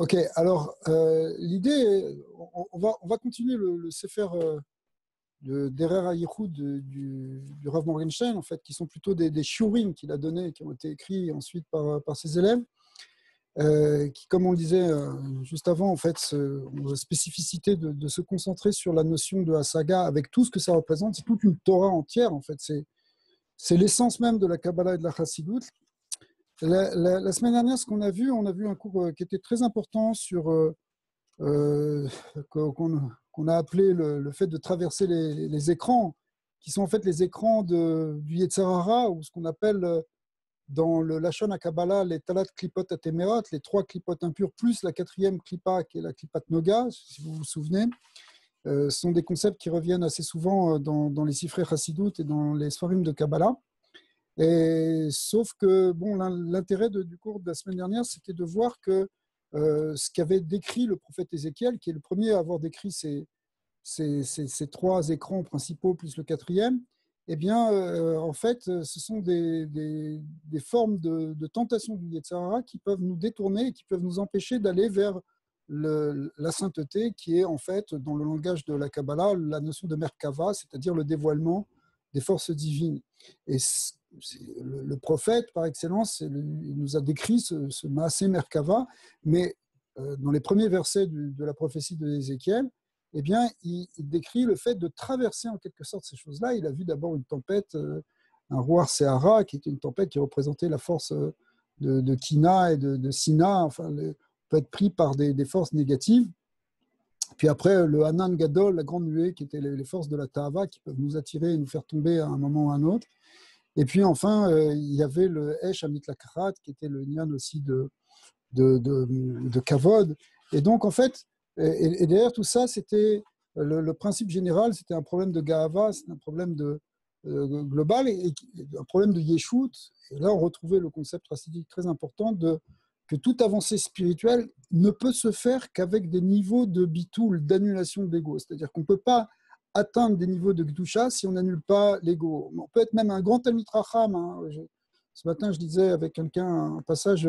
Ok, alors l'idée, on va continuer le Sefer d'Erer HaYichud du Rav Morgenstern, en fait, qui sont plutôt des shiurim qu'il a donnés, qui ont été écrits ensuite par ses élèves, qui, comme on le disait juste avant, en fait, ont la spécificité de se concentrer sur la notion de Hasaga avec tout ce que ça représente. C'est toute une Torah entière, en fait. C'est l'essence même de la Kabbalah et de la Chassidut. La semaine dernière, ce qu'on a vu, on a vu un cours qui était très important sur euh, qu'on a appelé le fait de traverser les écrans, qui sont en fait les écrans du Yetzer Hara, ou ce qu'on appelle dans le Lashon HaKabbalah les Talat Klipot Atemerot, les trois Klipot impurs, plus la quatrième Klippa, qui est la Klippat Noga, si vous vous souvenez. Ce sont des concepts qui reviennent assez souvent dans les Sifrei Chassidut et dans les Sfarim de Kabbalah. Et, sauf que bon, l'intérêt du cours de la semaine dernière, c'était de voir que ce qu'avait décrit le prophète Ézéchiel, qui est le premier à avoir décrit ces trois écrans principaux plus le quatrième, eh bien, en fait, ce sont des formes de tentation du Yetzer Hara qui peuvent nous détourner et qui peuvent nous empêcher d'aller vers la sainteté, qui est en fait, dans le langage de la Kabbalah, la notion de Merkava, c'est-à-dire le dévoilement des forces divines. Et le prophète, par excellence, il nous a décrit ce Maaseh Merkava, mais dans les premiers versets de la prophétie de Ézéchiel, eh bien, il décrit le fait de traverser en quelque sorte ces choses-là. Il a vu d'abord une tempête, un roi Sehara, qui était une tempête qui représentait la force de Kina et de Sina, enfin, peut être pris par des forces négatives. Puis après, le Hanan Gadol, la grande nuée, qui étaient les forces de la Tahava, qui peuvent nous attirer et nous faire tomber à un moment ou à un autre. Et puis enfin, il y avait le Esh Amit Lakrat, qui était le Nyan aussi de Kavod. Et donc, en fait, et derrière tout ça, c'était le principe général, c'était un problème de Gahava, c'était un problème global et un problème de Yeshut. Et là, on retrouvait le concept racidique très important que toute avancée spirituelle ne peut se faire qu'avec des niveaux de bitoul, d'annulation de l'ego. C'est-à-dire qu'on ne peut pas atteindre des niveaux de Gdusha si on n'annule pas l'ego. On peut être même un grand Talmid Racham. Ce matin, je disais avec quelqu'un un passage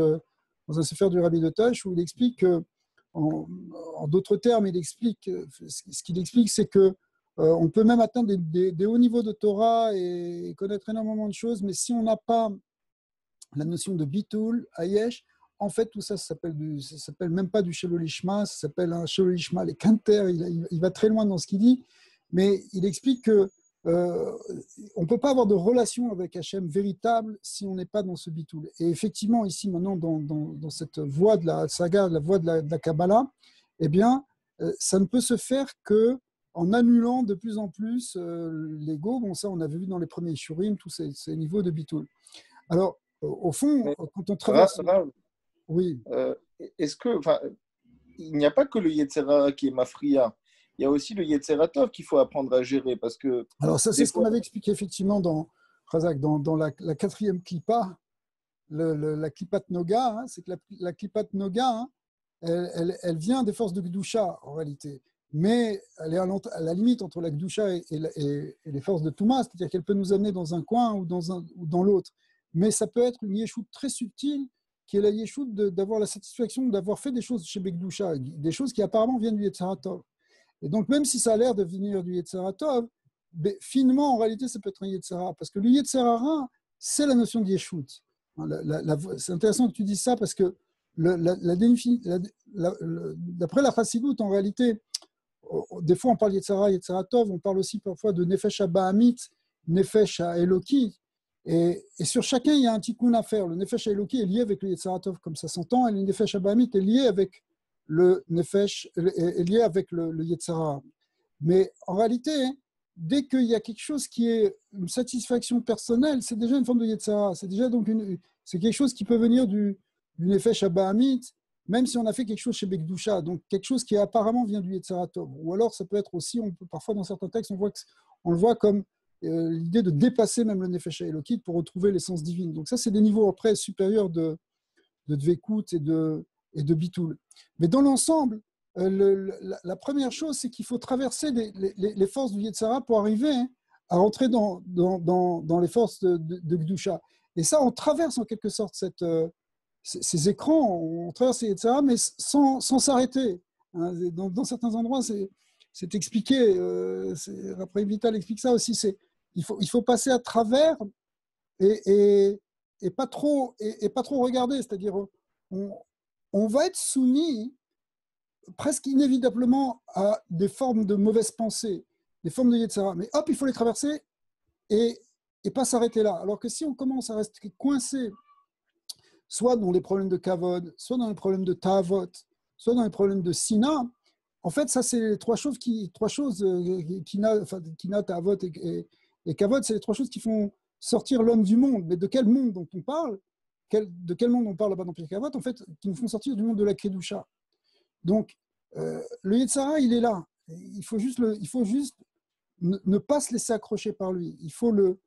dans un Sefer du Rabbi de Tosh où il explique que, en d'autres termes, ce qu'il explique, c'est que on peut même atteindre des hauts niveaux de Torah et connaître énormément de choses, mais si on n'a pas la notion de Bitul, Ayesh, en fait, tout ça, ça s'appelle même pas du Shelo Lishma, ça s'appelle un Shelo Lishma, les Kanter, il va très loin dans ce qu'il dit, mais il explique que on ne peut pas avoir de relation avec Hachem véritable si on n'est pas dans ce Bitul. Et effectivement, ici, maintenant, dans cette voie de la saga, la voie de la Kabbalah, eh bien, ça ne peut se faire que en annulant de plus en plus l'ego. Bon, ça, on avait vu dans les premiers Shurim, tous ces niveaux de Bitul. Alors, au fond, Mais quand on traverse... Rav, Oui. est-ce que, enfin, il n'y a pas que le Yetzer Hara qui est mafria, il y a aussi le Yetzer Hatov qu'il faut apprendre à gérer parce que Alors, ça, c'est des ce qu'on fois, avait expliqué effectivement dans la quatrième clipa, la Klippat Noga, hein, c'est que la Klippat Noga, hein, elle vient des forces de Gdusha en réalité, mais elle est à la limite entre la Gdusha et les forces de Touma, c'est-à-dire qu'elle peut nous amener dans un coin ou dans l'autre. Mais ça peut être une yeshout très subtile, qui est la yeshout d'avoir la satisfaction d'avoir fait des choses chez Begdusha, des choses qui apparemment viennent du Yetzer Hatov. Et donc, même si ça a l'air de venir du Yetzer Hatov, finement, en réalité, ça peut être un Yetzer Hara, parce que le Yetzer Hara, c'est la notion de yeshout. C'est intéressant que tu dises ça, parce que d'après la Chassidut, en réalité, des fois on parle Yetzer Hara, Yetzer Hatov, on parle aussi parfois de Nefesh HaBahamit, Nefesh HaEloki, et sur chacun il y a un tikkun à faire. Le Nefesh HaEloki est lié avec le Yetzer Hatov, comme ça s'entend, et le Nefesh HaBahamit est lié avec le Nefesh, est lié avec le Yetzer Hara. Mais en réalité, dès qu'il y a quelque chose qui est une satisfaction personnelle, c'est déjà une forme de Yetzer Hara. C'est déjà donc c'est quelque chose qui peut venir du Nefesh HaBahamit, même si on a fait quelque chose chez Bekdusha, donc quelque chose qui apparemment vient du Yetzer Hatov. Ou alors ça peut être aussi, parfois dans certains textes, on le voit comme l'idée de dépasser même le Nefesh HaElokit pour retrouver l'essence divine. Donc ça, c'est des niveaux après supérieurs de Dvekut et de Bitul. Mais dans l'ensemble, la première chose, c'est qu'il faut traverser les forces du Yetzer Hara pour arriver à rentrer dans les forces de Gdusha. Et ça, on traverse en quelque sorte ces écrans, on traverse les Yetzirah, mais sans s'arrêter. Hein. Dans certains endroits, c'est expliqué. Raphaël Vital explique ça aussi. Il faut passer à travers et pas trop regarder. C'est-à-dire, on va être soumis presque inévitablement à des formes de mauvaise pensée, des formes de Yetzirah. Mais hop, il faut les traverser et pas s'arrêter là. Alors que si on commence à rester coincé, soit dans les problèmes de kavod, soit dans les problèmes de ta'avot, soit dans les problèmes de sina, en fait, ça, c'est les trois choses kina, ta'avot et kavod, c'est les trois choses qui font sortir l'homme du monde. Mais de quel monde dont on parle, de quel monde on parle là-bas dans Pirkei Avot, en fait, qui nous font sortir du monde de la Kedusha. Donc, le Yetzirah, il est là. Il faut juste ne pas se laisser accrocher par lui. Il faut le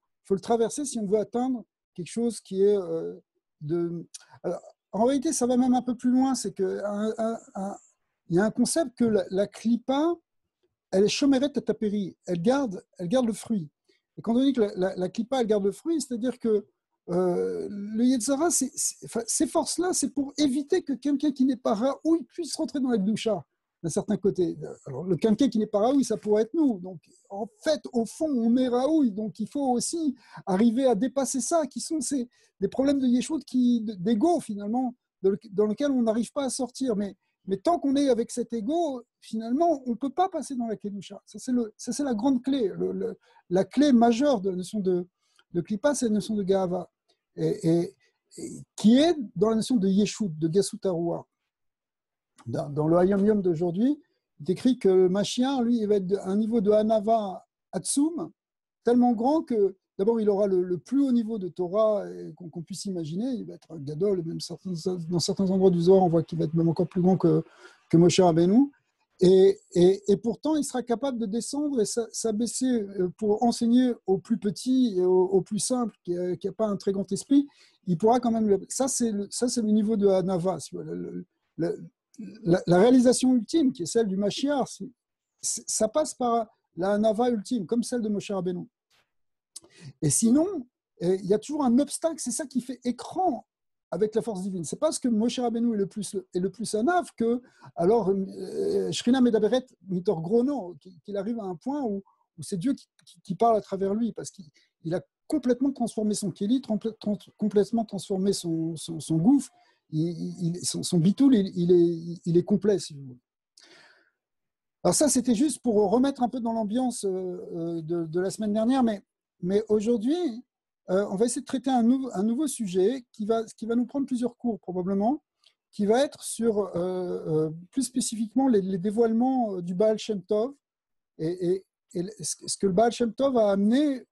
traverser si on veut atteindre quelque chose qui est de... Alors, en réalité, ça va même un peu plus loin. C'est qu'il y a un concept que la klipa, elle est shomeret taperi. Elle garde le fruit. Et quand on dit que la klipa, elle garde le fruit, c'est-à-dire que le Yetzirah, ces forces-là, c'est pour éviter que quelqu'un qui n'est pas raoui puisse rentrer dans la Kedusha d'un certain côté. Alors, le quelqu'un qui n'est pas raoui, ça pourrait être nous. Donc, en fait, au fond, on est raoui. Donc, il faut aussi arriver à dépasser ça, qui sont des problèmes de Yeshua, d'ego, finalement, dans lequel on n'arrive pas à sortir. Mais tant qu'on est avec cet ego, finalement, on ne peut pas passer dans la Kedusha. Ça, c'est la grande clé. La clé majeure de la notion de Klippa, c'est la notion de Gahava. Et qui est dans la notion de Yeshut, de Gassut Haroua. Dans le Hayom Yom d'aujourd'hui, il est écrit que le Mashiach, lui, il va être à un niveau de Hanava Atsum, tellement grand que d'abord, il aura le plus haut niveau de Torah qu'on puisse imaginer. Il va être un gadol, même dans certains endroits du Zohar, on voit qu'il va être même encore plus grand que Moshe Rabbeinu. Et pourtant, il sera capable de descendre et s'abaisser pour enseigner aux plus petits et aux plus simples, qui n'a pas un très grand esprit. Il pourra quand même... Ça, c'est le niveau de Hanava. La réalisation ultime, qui est celle du Mashiach, ça passe par la Hanava ultime, comme celle de Moshe Rabbeinu. Et sinon, il y a toujours un obstacle, c'est ça qui fait écran avec la force divine. C'est parce que Moshe Rabbeinu est le plus anav que, alors, Shrina Medaberet Mitor Grono, qu'il arrive à un point où c'est Dieu qui parle à travers lui, parce qu'il a complètement transformé son kéli, complètement transformé son gouffre, son bitoul, il est complet, si vous voulez. Alors ça, c'était juste pour remettre un peu dans l'ambiance de la semaine dernière, mais aujourd'hui, on va essayer de traiter un nouveau sujet qui va nous prendre plusieurs cours probablement, qui va être sur plus spécifiquement les dévoilements du Baal Shem Tov et ce que le Baal Shem Tov a amené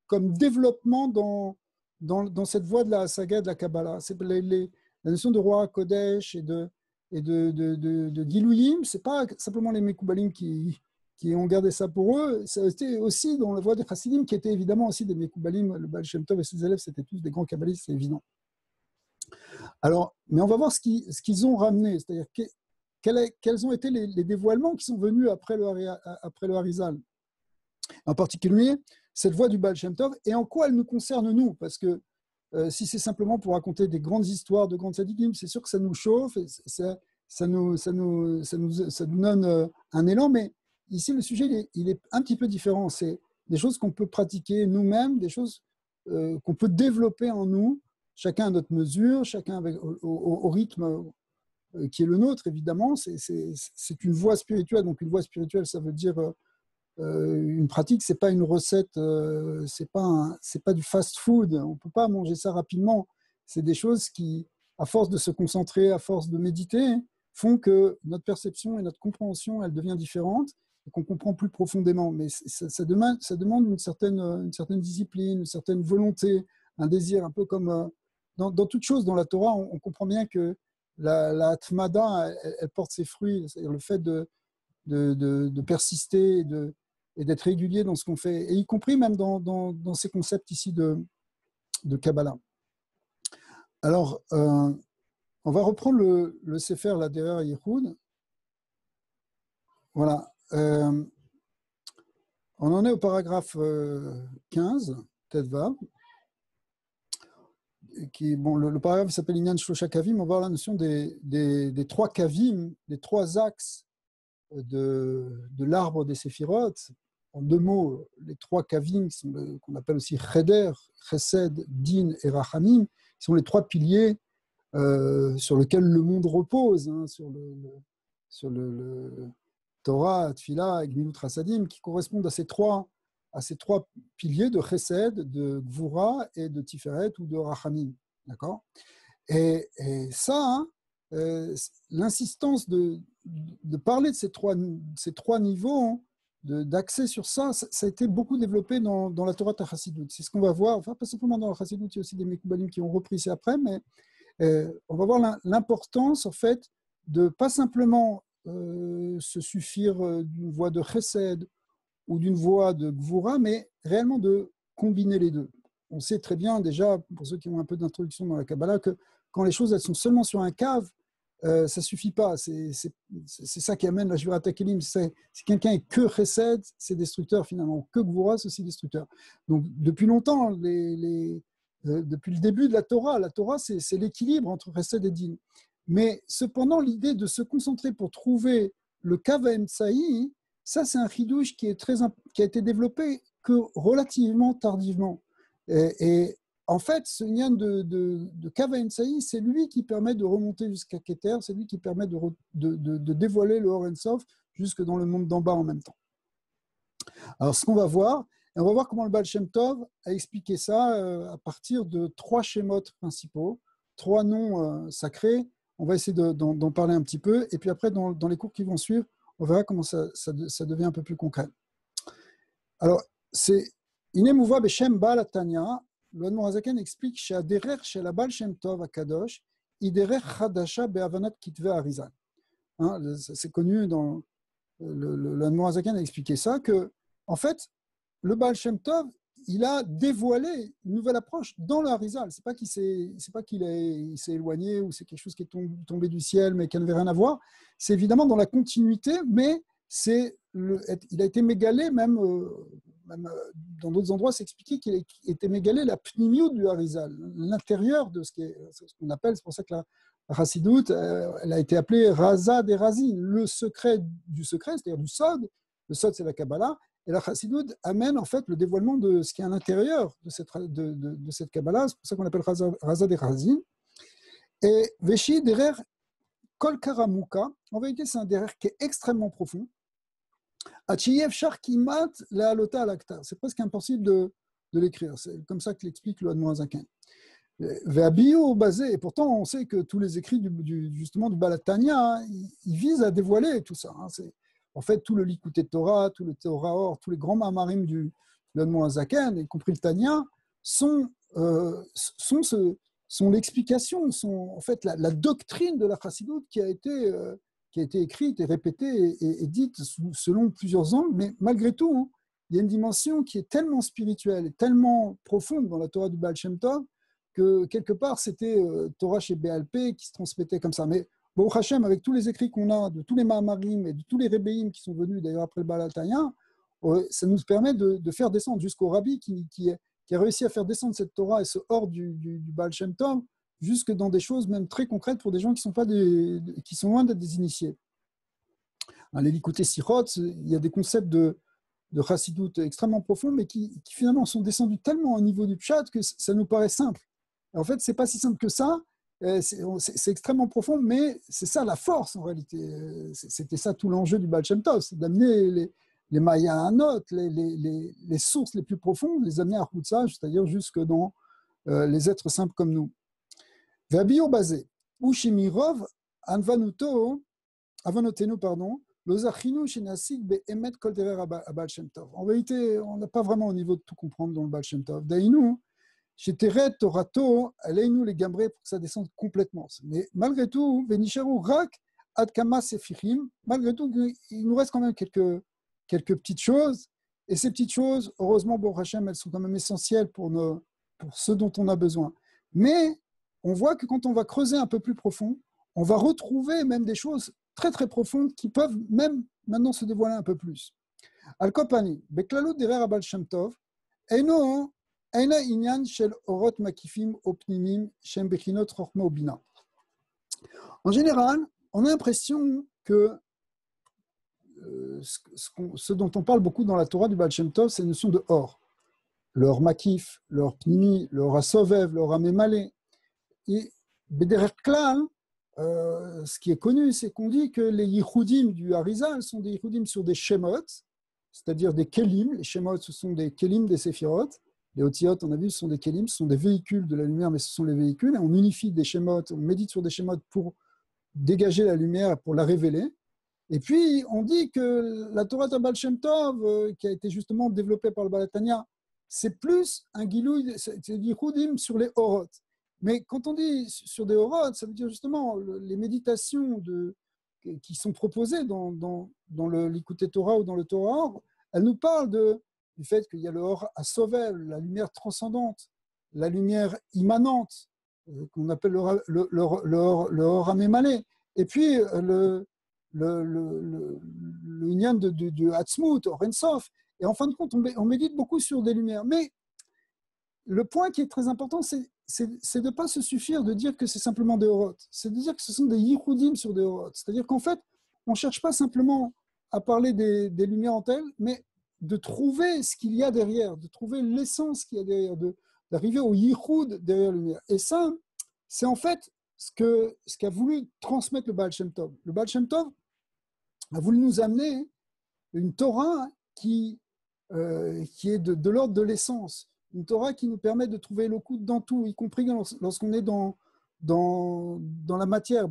comme développement dans cette voie de la saga de la Kabbalah. C'est la notion de roi Kodesh et de Gilouyim, ce n'est pas simplement les Mekoubalim qui ont gardé ça pour eux, ça a été aussi dans la voie des Chassidim, qui étaient évidemment aussi des Mekoubalim. Le Baal Shem Tov et ses élèves, c'était tous des grands kabbalistes, c'est évident. Alors, mais on va voir ce qu'ils ont ramené, c'est-à-dire quels ont été les dévoilements qui sont venus après le Harizal. En particulier, cette voie du Baal Shem Tov, et en quoi elle nous concerne nous, parce que si c'est simplement pour raconter des grandes histoires de grandes tzadikim, c'est sûr que ça nous chauffe, et ça nous donne un élan, mais ici le sujet il est un petit peu différent. C'est des choses qu'on peut pratiquer nous-mêmes, des choses qu'on peut développer en nous, chacun à notre mesure, chacun au rythme qui est le nôtre, évidemment. C'est une voie spirituelle, donc une voie spirituelle, ça veut dire une pratique, c'est pas une recette, c'est pas du fast-food. On peut pas manger ça rapidement. C'est des choses qui, à force de se concentrer, à force de méditer, font que notre perception et notre compréhension, elle devient différente et qu'on comprend plus profondément. Mais ça demande une certaine discipline, une certaine volonté, un désir, un peu comme dans toute chose dans la Torah, on comprend bien que la tmada, elle porte ses fruits, c'est-à-dire le fait de persister et d'être régulier dans ce qu'on fait, et y compris même dans ces concepts ici de Kabbalah. Alors, on va reprendre le Sefer, la Derer Yichud. Voilà. On en est au paragraphe 15, Tedva. bon, le paragraphe s'appelle Inyan Shlosha Kavim, on va voir la notion des trois kavim, des trois axes de l'arbre des séphirotes. En deux mots, les trois kavim qu'on appelle aussi Cheder, Chesed, Din et Rachamim, sont les trois piliers sur lesquels le monde repose, hein, sur le Torah, Tfila et Gmilut Rasadim, qui correspondent à ces trois piliers de Chesed, de Gvura et de Tiferet ou de Rachamim. D'accord ? Et ça, hein, l'insistance de parler de ces trois niveaux, hein, d'accès sur ça, ça a été beaucoup développé dans la Torah Chassidoute. C'est ce qu'on va voir, enfin pas simplement dans la Chassidoute, il y a aussi des Mekoubalim qui ont repris ça après, mais on va voir l'importance en fait de pas simplement se suffire d'une voie de Chesed ou d'une voie de Gvura, mais réellement de combiner les deux. On sait très bien déjà, pour ceux qui ont un peu d'introduction dans la Kabbalah, que quand les choses elles sont seulement sur un cave, ça ne suffit pas. C'est ça qui amène la Shvirat HaKelim. Si quelqu'un est que Chesed, c'est destructeur finalement. Que Gvura, c'est aussi destructeur. Donc depuis longtemps, depuis le début de la Torah, c'est l'équilibre entre Chesed et Din. Mais cependant, l'idée de se concentrer pour trouver le Kav Emtsaï, ça c'est un chidouche qui a été développé que relativement tardivement. Et en fait, ce lien de Kav Emtsaï, c'est lui qui permet de remonter jusqu'à Keter, c'est lui qui permet de dévoiler le Or Ensof jusque dans le monde d'en bas en même temps. Alors ce qu'on va voir, on va voir comment le Baal Shem Tov a expliqué ça à partir de trois schémotes principaux, trois noms sacrés. On va essayer d'en parler un petit peu. Et puis après, dans les cours qui vont suivre, on verra comment ça devient un peu plus concret. Alors, c'est Inemouva Beshem Baal Atanya. Le Admor Hazaken explique chez Aderer, chez la Baal Shem Tov à Kadosh, Iderer Chadasha Be'avanat Kitve Arizan. C'est connu dans le Admor Hazaken a expliqué ça, que en fait, le Baal Shem Tov, il a dévoilé une nouvelle approche dans le Harizal. C'est pas qu'il s'est éloigné ou c'est quelque chose qui est tombé du ciel mais qui n'avait rien à voir. C'est évidemment dans la continuité, mais il a été mégalé même dans d'autres endroits, c'est expliqué qu'il a été mégalé la pnimiout du Harizal, l'intérieur de ce qu'on appelle, c'est pour ça que la Chassidoute, elle a été appelée Raza des Razin, le secret du secret, c'est-à-dire du Sod. Le Sod, c'est la Kabbalah. Et la Chassidoute amène en fait le dévoilement de ce qui est à l'intérieur de cette Kabbalah. C'est pour ça qu'on l'appelle Raza des Razin. Et Veshi derer Kol Karamuka, en vérité, c'est un derer qui est extrêmement profond. Achiyev Shar Kimat la Halota Alakta. C'est presque impossible de l'écrire. C'est comme ça que l'explique le Admor Hazaken. Ve'abio basé, et pourtant on sait que tous les écrits justement du Baal Tanya, hein, ils visent à dévoiler tout ça. Hein. C'est en fait tout le Likutei Torah, tout le Torah Or, tous les grands mamarim du Admor Hazaken, y compris le Tanya, sont l'explication, sont en fait la doctrine de la Chassidoute qui a été écrite et répétée et dite selon plusieurs angles, mais malgré tout, hein, il y a une dimension qui est tellement spirituelle et tellement profonde dans la Torah du Baal Shem Tov que quelque part c'était Torah chez BLP qui se transmettait comme ça. Mais Baruch Hashem, avec tous les écrits qu'on a, de tous les Mahamarim et de tous les Rebbeim qui sont venus d'ailleurs après le Baal Tanya, ça nous permet de faire descendre jusqu'au Rabbi qui a réussi à faire descendre cette Torah et ce hors du Baal Shem Tov jusque dans des choses même très concrètes pour des gens qui sont loin d'être des initiés. Les Likutei Sichot, il y a des concepts de Chassidoute extrêmement profonds, mais qui finalement sont descendus tellement au niveau du Pshat que ça nous paraît simple. En fait, c'est pas si simple que ça. C'est extrêmement profond, mais c'est ça la force en réalité. C'était ça tout l'enjeu du Baal Shem Tov, c'est d'amener les Mayanot, les sources les plus profondes, les amener à Chutza, c'est-à-dire jusque dans les êtres simples comme nous. Ve'abio basé, ou Shimirov, Avanotenu, l'ozachinu shenasik be'emet kol derer Baal Shem Tov. En vérité, on n'a pas vraiment au niveau de tout comprendre dans le Baal Shem Tov. Daïnou, chez Teret Torato, allez-nous les gambrer pour que ça descende complètement. Mais malgré tout, Venisharu Rak Adkama Sefirim, malgré tout, il nous reste quand même quelques petites choses. Et ces petites choses, heureusement, Baruch Hashem, elles sont quand même essentielles pour ce dont on a besoin. Mais on voit que quand on va creuser un peu plus profond, on va retrouver même des choses très très profondes qui peuvent même maintenant se dévoiler un peu plus. Al-Kopani, Beklalot derer Baal Shem Tov, Eno Eina inyan shel orot makifim opnimim shem bechinot chorma obina. En général, on a l'impression que ce dont on parle beaucoup dans la Torah du Baal Shem Tov, c'est la notion de or. Le or makif, le or pnimi, le or asovev, le or amemale. Et bederech klal, ce qui est connu, c'est qu'on dit que les yichudim du Harizal sont des yichudim sur des shemot, c'est-à-dire des kelim. Les shemot, ce sont des kelim des séphirot. Les otiyot, on a vu, ce sont des kelim, ce sont des véhicules de la lumière, mais ce sont les véhicules. Et on unifie des shemot, on médite sur des shemot pour dégager la lumière, pour la révéler. Et puis, on dit que la Torah de Baal Shem Tov, qui a été justement développée par le Baal Tanya, c'est plus un gilouï, c'est des yichudim sur les orot. Mais quand on dit sur des orot, ça veut dire justement les méditations qui sont proposées dans le l'Ikouté Torah ou dans le Torah Or, elles nous parlent du fait qu'il y a le Or à Sovel, la lumière transcendante, la lumière immanente, qu'on appelle le Or Amémalé, et puis le Inyan de Hatzmut, Or Ensof. Et en fin de compte, on médite beaucoup sur des lumières. Mais le point qui est très important, c'est de ne pas se suffire de dire que c'est simplement des orot. C'est de dire que ce sont des yichudim sur des orot. C'est-à-dire qu'en fait, on ne cherche pas simplement à parler des lumières en elles, mais de trouver ce qu'il y a derrière, de trouver l'essence qu'il y a derrière, d'arriver au yichud derrière la lumière. Et ça, c'est en fait ce qu'a voulu transmettre le Baal Shem Tov. Le Baal Shem Tov a voulu nous amener une Torah qui est de l'ordre de l'essence. Une Torah qui nous permet de trouver le coup dans tout, y compris lorsqu'on est dans la matière,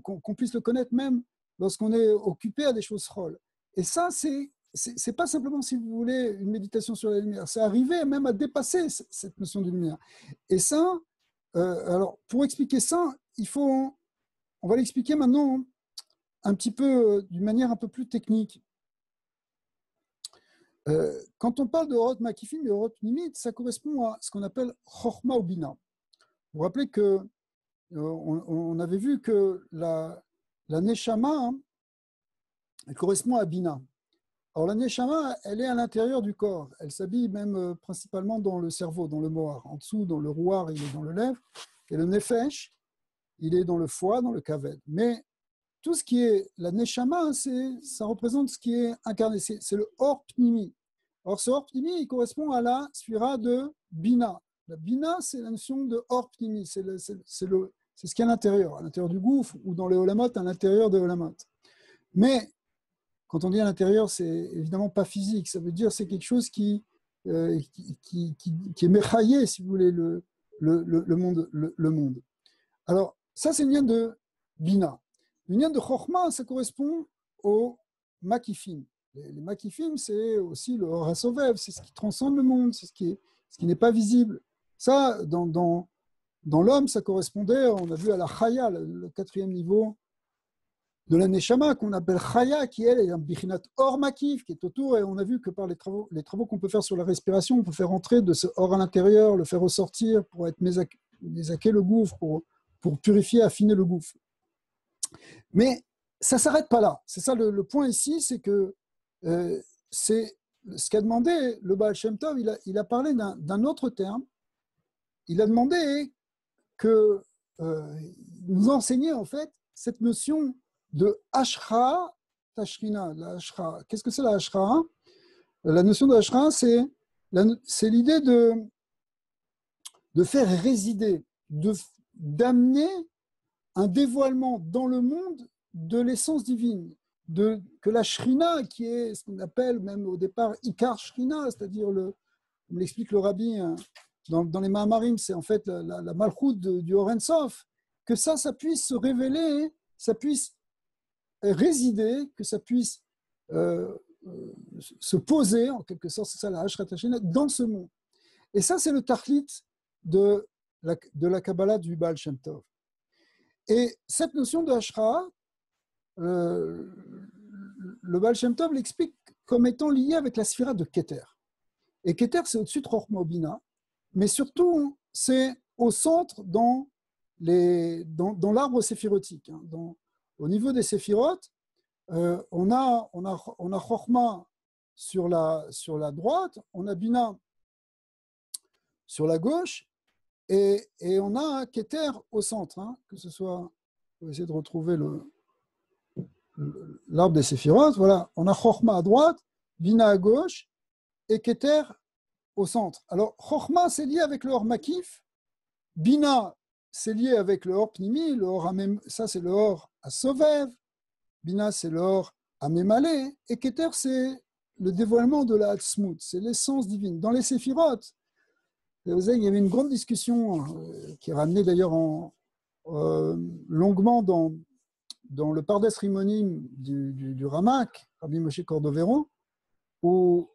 qu'on puisse le connaître même lorsqu'on est occupé à des choses folles. Et ça, c'est pas simplement, si vous voulez, une méditation sur la lumière, c'est arriver même à dépasser cette notion de lumière. Et ça, alors pour expliquer ça, on va l'expliquer maintenant un petit peu, d'une manière un peu plus technique. Quand on parle de Orot Makifim et Orot Nimit, ça correspond à ce qu'on appelle Chorma ou Bina. Vous vous rappelez qu'on avait vu que la Neshama, elle correspond à Bina. Alors la Neshama, elle est à l'intérieur du corps. Elle s'habille même principalement dans le cerveau, dans le mohar. En dessous, dans le rouar, il est dans le lèvre. Et le Nefesh, il est dans le foie, dans le kaved. Mais tout ce qui est la Neshama, ça représente ce qui est incarné. C'est le Or Pnimi. Or, ce Or Pnimi, il correspond à la sphira de Bina. La Bina, c'est la notion de Or Pnimi. C'est ce qui est à l'intérieur du gouffre, ou dans les Olamot, à l'intérieur des Olamot. Mais, quand on dit à l'intérieur, c'est évidemment pas physique. Ça veut dire que c'est quelque chose qui est méchaillé, si vous voulez, le monde. Alors, ça, c'est le lien de Bina. Le lien de Chochma, ça correspond au Makifim. Les Makifim, c'est aussi le Horasovev, c'est ce qui transcende le monde, c'est ce qui n'est pas visible. Ça, dans l'homme, ça correspondait, on a vu à la Chaya, le quatrième niveau de la Neshama, qu'on appelle Chaya, qui elle est un Bichinat Or Makif, qui est autour, et on a vu que par les travaux qu'on peut faire sur la respiration, on peut faire entrer de ce Or à l'intérieur, le faire ressortir pour être mésaquer le gouffre, pour purifier, affiner le gouffre. Mais ça ne s'arrête pas là. C'est ça le point ici, c'est que c'est ce qu'a demandé le Baal Shem Tov. Il a parlé d'un autre terme. Il a demandé que nous enseigner en fait cette notion de Ashra Tashrina. Qu'est-ce que c'est la Ashra? La notion de Ashra, c'est l'idée de faire résider, d'amener un dévoilement dans le monde de l'essence divine, que la Shrina, qui est ce qu'on appelle même au départ Ikar Shrina, c'est-à-dire, comme l'explique le Rabbi dans les Mahamarim, c'est en fait la Malchut du Or Ensof, que ça puisse se révéler, ça puisse résider, que ça puisse se poser, en quelque sorte, c'est ça la Ashrat Shrina, dans ce monde. Et ça, c'est le Tachlit de la Kabbalah du Baal Shem Tov. Et cette notion de Ashra, le Baal Shem Tov l'explique comme étant liée avec la sphira de Keter. Et Keter, c'est au-dessus de Chochma Bina, mais surtout, c'est au centre dans l'arbre séphirotique. Au niveau des séphirotes, on a Chochma sur la droite, on a Bina sur la gauche, et on a un Keter au centre, hein, que ce soit, on va essayer de retrouver l'arbre des séphirotes, voilà, on a Chochma à droite, Bina à gauche, et Keter au centre. Alors, Chochma, c'est lié avec le Or Makif, Bina, c'est lié avec le Or Pnimi, ça c'est le Or à Sovev, Bina, c'est le Or à Memale, et Keter, c'est le dévoilement de la Hatzmut, c'est l'essence divine. Dans les séphirotes, il y avait une grande discussion qui est ramenée d'ailleurs longuement dans le Pardes Rimonim du Ramak, Rabbi Moshe Cordovero, où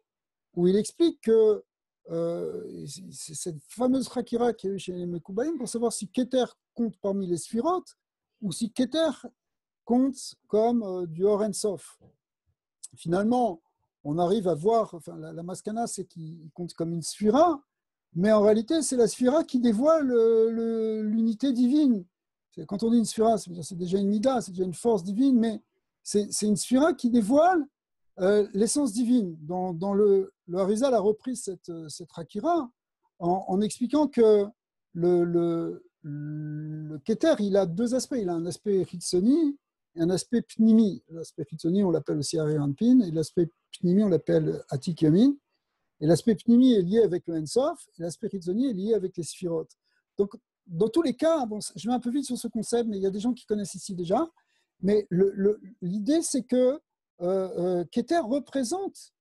il explique que c'est cette fameuse Hakira qu'il y a eu chez les Mekoubaïm pour savoir si Keter compte parmi les Sphirotes ou si Keter compte comme du Or En Sof. Finalement, on arrive à voir, enfin, la maskana, c'est qu'il compte comme une Sphira, mais en réalité, c'est la Sphira qui dévoile l'unité divine. Quand on dit une Sphira, c'est déjà une Nida, c'est déjà une force divine, mais c'est une Sphira qui dévoile l'essence divine. Dans le Harizal a repris cette Hakira en expliquant que le Keter, il a deux aspects. Il a un aspect Hitsoni et un aspect Pnimi. L'aspect Hitsoni, on l'appelle aussi Arianpin, et l'aspect Pnimi, on l'appelle Atik Yamin. Et l'aspect Pnimi est lié avec le Ensof, et l'aspect Hitsoni est lié avec les Sphirotes. Donc, dans tous les cas, bon, je vais un peu vite sur ce concept, mais il y a des gens qui connaissent ici déjà. Mais l'idée, c'est que Keter représente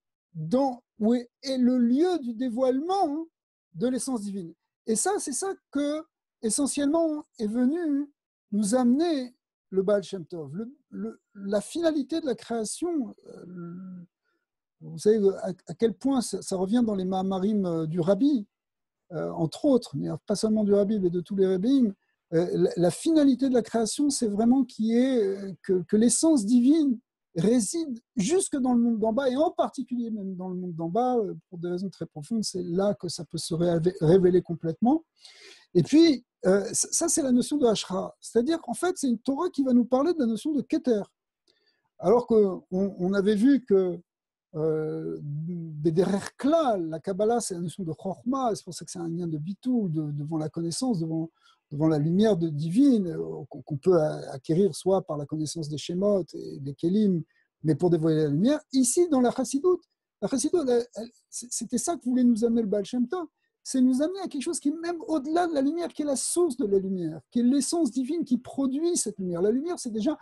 où est le lieu du dévoilement de l'essence divine. Et ça, c'est ça que, essentiellement, est venu nous amener le Baal Shem Tov. La finalité de la création, vous savez à quel point ça revient dans les Mahamarim du Rabbi, entre autres, mais pas seulement du Rabbi, mais de tous les rabbins. La finalité de la création, c'est vraiment que l'essence divine réside jusque dans le monde d'en bas, et en particulier même dans le monde d'en bas, pour des raisons très profondes, c'est là que ça peut se révéler complètement. Et puis, ça, c'est la notion de Hashra. C'est-à-dire qu'en fait, c'est une Torah qui va nous parler de la notion de Keter. Alors qu'on avait vu que derrière Klal, la Kabbalah, c'est la notion de Chorma, c'est pour ça que c'est un lien de Bitou, devant la connaissance, devant la lumière divine, qu'on peut acquérir soit par la connaissance des Shemot et des Kélim, mais pour dévoiler la lumière. Ici, dans la Chassidoute, c'était ça que voulait nous amener le Baal Shem Tov, c'est nous amener à quelque chose qui est même au-delà de la lumière, qui est la source de la lumière, qui est l'essence divine qui produit cette lumière. La lumière, c'est déjà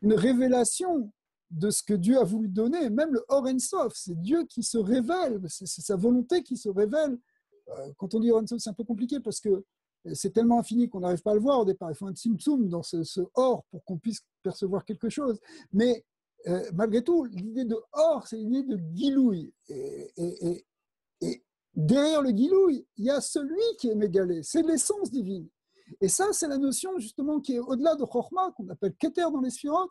une révélation de ce que Dieu a voulu donner, même le Or En Sof, c'est Dieu qui se révèle, c'est sa volonté qui se révèle. Quand on dit Or En Sof, c'est un peu compliqué parce que c'est tellement infini qu'on n'arrive pas à le voir au départ. Il faut un tzimtzum dans ce Or pour qu'on puisse percevoir quelque chose. Mais malgré tout, l'idée de Or, c'est l'idée de Gilouï. Et derrière le Gilouï, il y a celui qui est mégalé, c'est l'essence divine. Et ça, c'est la notion justement qui est au-delà de Chochma, qu'on appelle Keter dans les Sphirotes,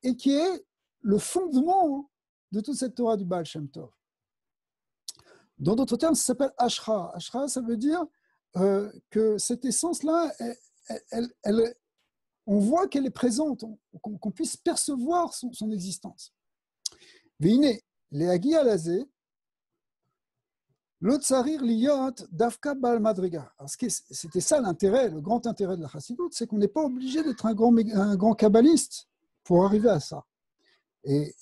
et qui est le fondement de toute cette Torah du Baal Shem Tov. Dans d'autres termes, ça s'appelle Ashra. Ashra, ça veut dire que cette essence-là, on voit qu'elle est présente, qu'on puisse percevoir son existence. Veine, le'agi alazé, lo tsarir liyot dafka bal madriga. C'était ça l'intérêt, le grand intérêt de la Chassidut, c'est qu'on n'est pas obligé d'être un grand kabbaliste pour arriver à ça. Et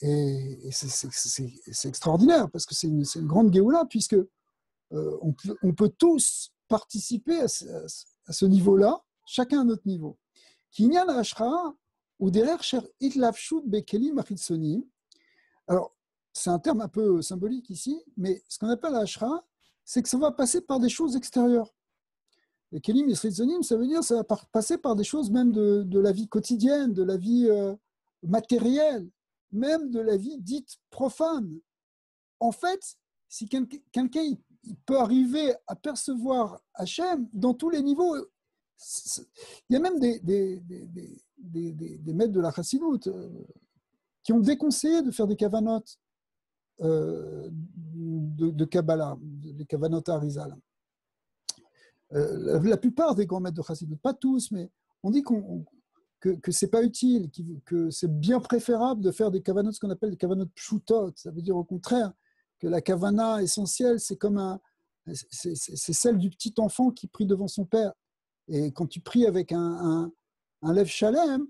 c'est extraordinaire parce que c'est une grande Géoula, puisque on peut tous participer à ce niveau-là, chacun à notre niveau. Kinyan Ashra ou derrière Sher Itlafshut Bekelim Achitsonim. Alors, c'est un terme un peu symbolique ici, mais ce qu'on appelle Ashra, c'est que ça va passer par des choses extérieures. Les Kelim Achitsonim, ça veut dire que ça va passer par des choses même de la vie quotidienne, de la vie matérielle, même de la vie dite profane. En fait, si quelqu'un il peut arriver à percevoir Hachem dans tous les niveaux, il y a même des maîtres de la Chassidut qui ont déconseillé de faire des kavanot de Kabbalah, des kavanot Arizal. La plupart des grands maîtres de Chassidut, pas tous, mais on dit que ce n'est pas utile, que c'est bien préférable de faire des kavanot, ce qu'on appelle des kavanot pshutot. Ça veut dire au contraire que la kavana essentielle, c'est celle du petit enfant qui prie devant son père. Et quand tu pries avec un lève shalem,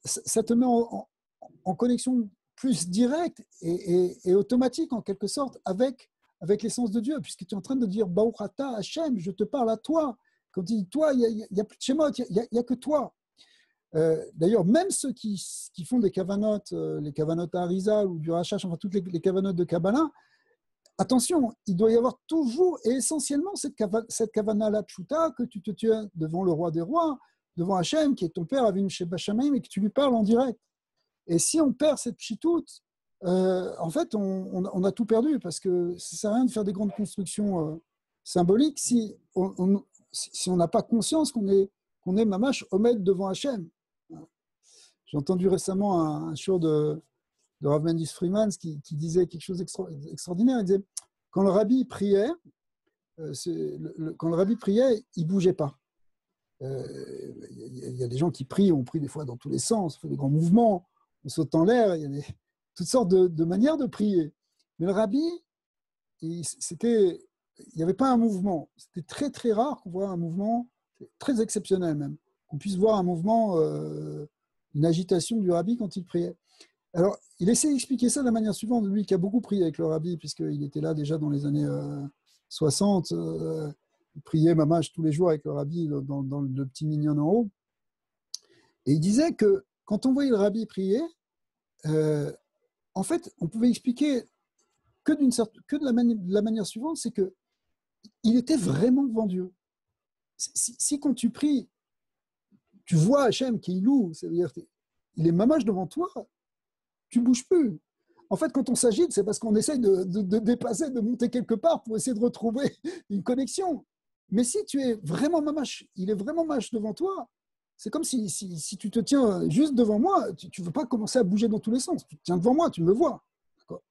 ça te met en connexion plus directe et automatique, en quelque sorte, avec l'essence de Dieu, puisque tu es en train de dire Baruch Ata Hashem, je te parle à toi. Quand tu dis toi, il n'y a plus de Shemot, il n'y a que toi. D'ailleurs, même ceux qui font des kavanotes, les kavanotes à Arizal ou du Rachash, enfin toutes les kavanotes de Kabbalah, attention, il doit y avoir toujours et essentiellement cette kavana-là pshuta, que tu te tiens devant le roi des rois, devant Hachem, qui est ton père, Avinu Sheba Shamayim, et que tu lui parles en direct. Et si on perd cette pshitout, en fait, on a tout perdu, parce que ça ne sert à rien de faire des grandes constructions symboliques si on n'a pas conscience qu'on est mamash omed devant Hachem. J'ai entendu récemment un show de Rav Mendes Freeman qui disait quelque chose d'extraordinaire. Il disait, quand le rabbi priait, il ne bougeait pas. Il y a des gens qui prient, on prie des fois dans tous les sens, on fait des grands mouvements, on saute en l'air, il y a toutes sortes de manières de prier. Mais le rabbi, il n'y avait pas un mouvement. C'était très très rare qu'on voit un mouvement, très exceptionnel même, qu'on puisse voir un mouvement, une agitation du rabbi quand il priait. Alors, il essaie d'expliquer ça de la manière suivante, lui qui a beaucoup prié avec le rabbi, puisqu'il était là déjà dans les années 60, il priait mamash tous les jours avec le rabbi dans le petit mignon en haut. Et il disait que quand on voyait le rabbi prier, en fait, on pouvait expliquer que de la manière suivante, c'est qu'il était vraiment devant Dieu. Si quand tu pries, tu vois Hachem qui est loue, c'est-à-dire il est mamash devant toi, tu ne bouges plus. En fait, quand on s'agite, c'est parce qu'on essaye de dépasser, de monter quelque part pour essayer de retrouver une connexion. Mais si tu es vraiment mamash, il est vraiment mamash devant toi, c'est comme si tu te tiens juste devant moi, tu ne veux pas commencer à bouger dans tous les sens. Tu te tiens devant moi, tu me vois. D'accord.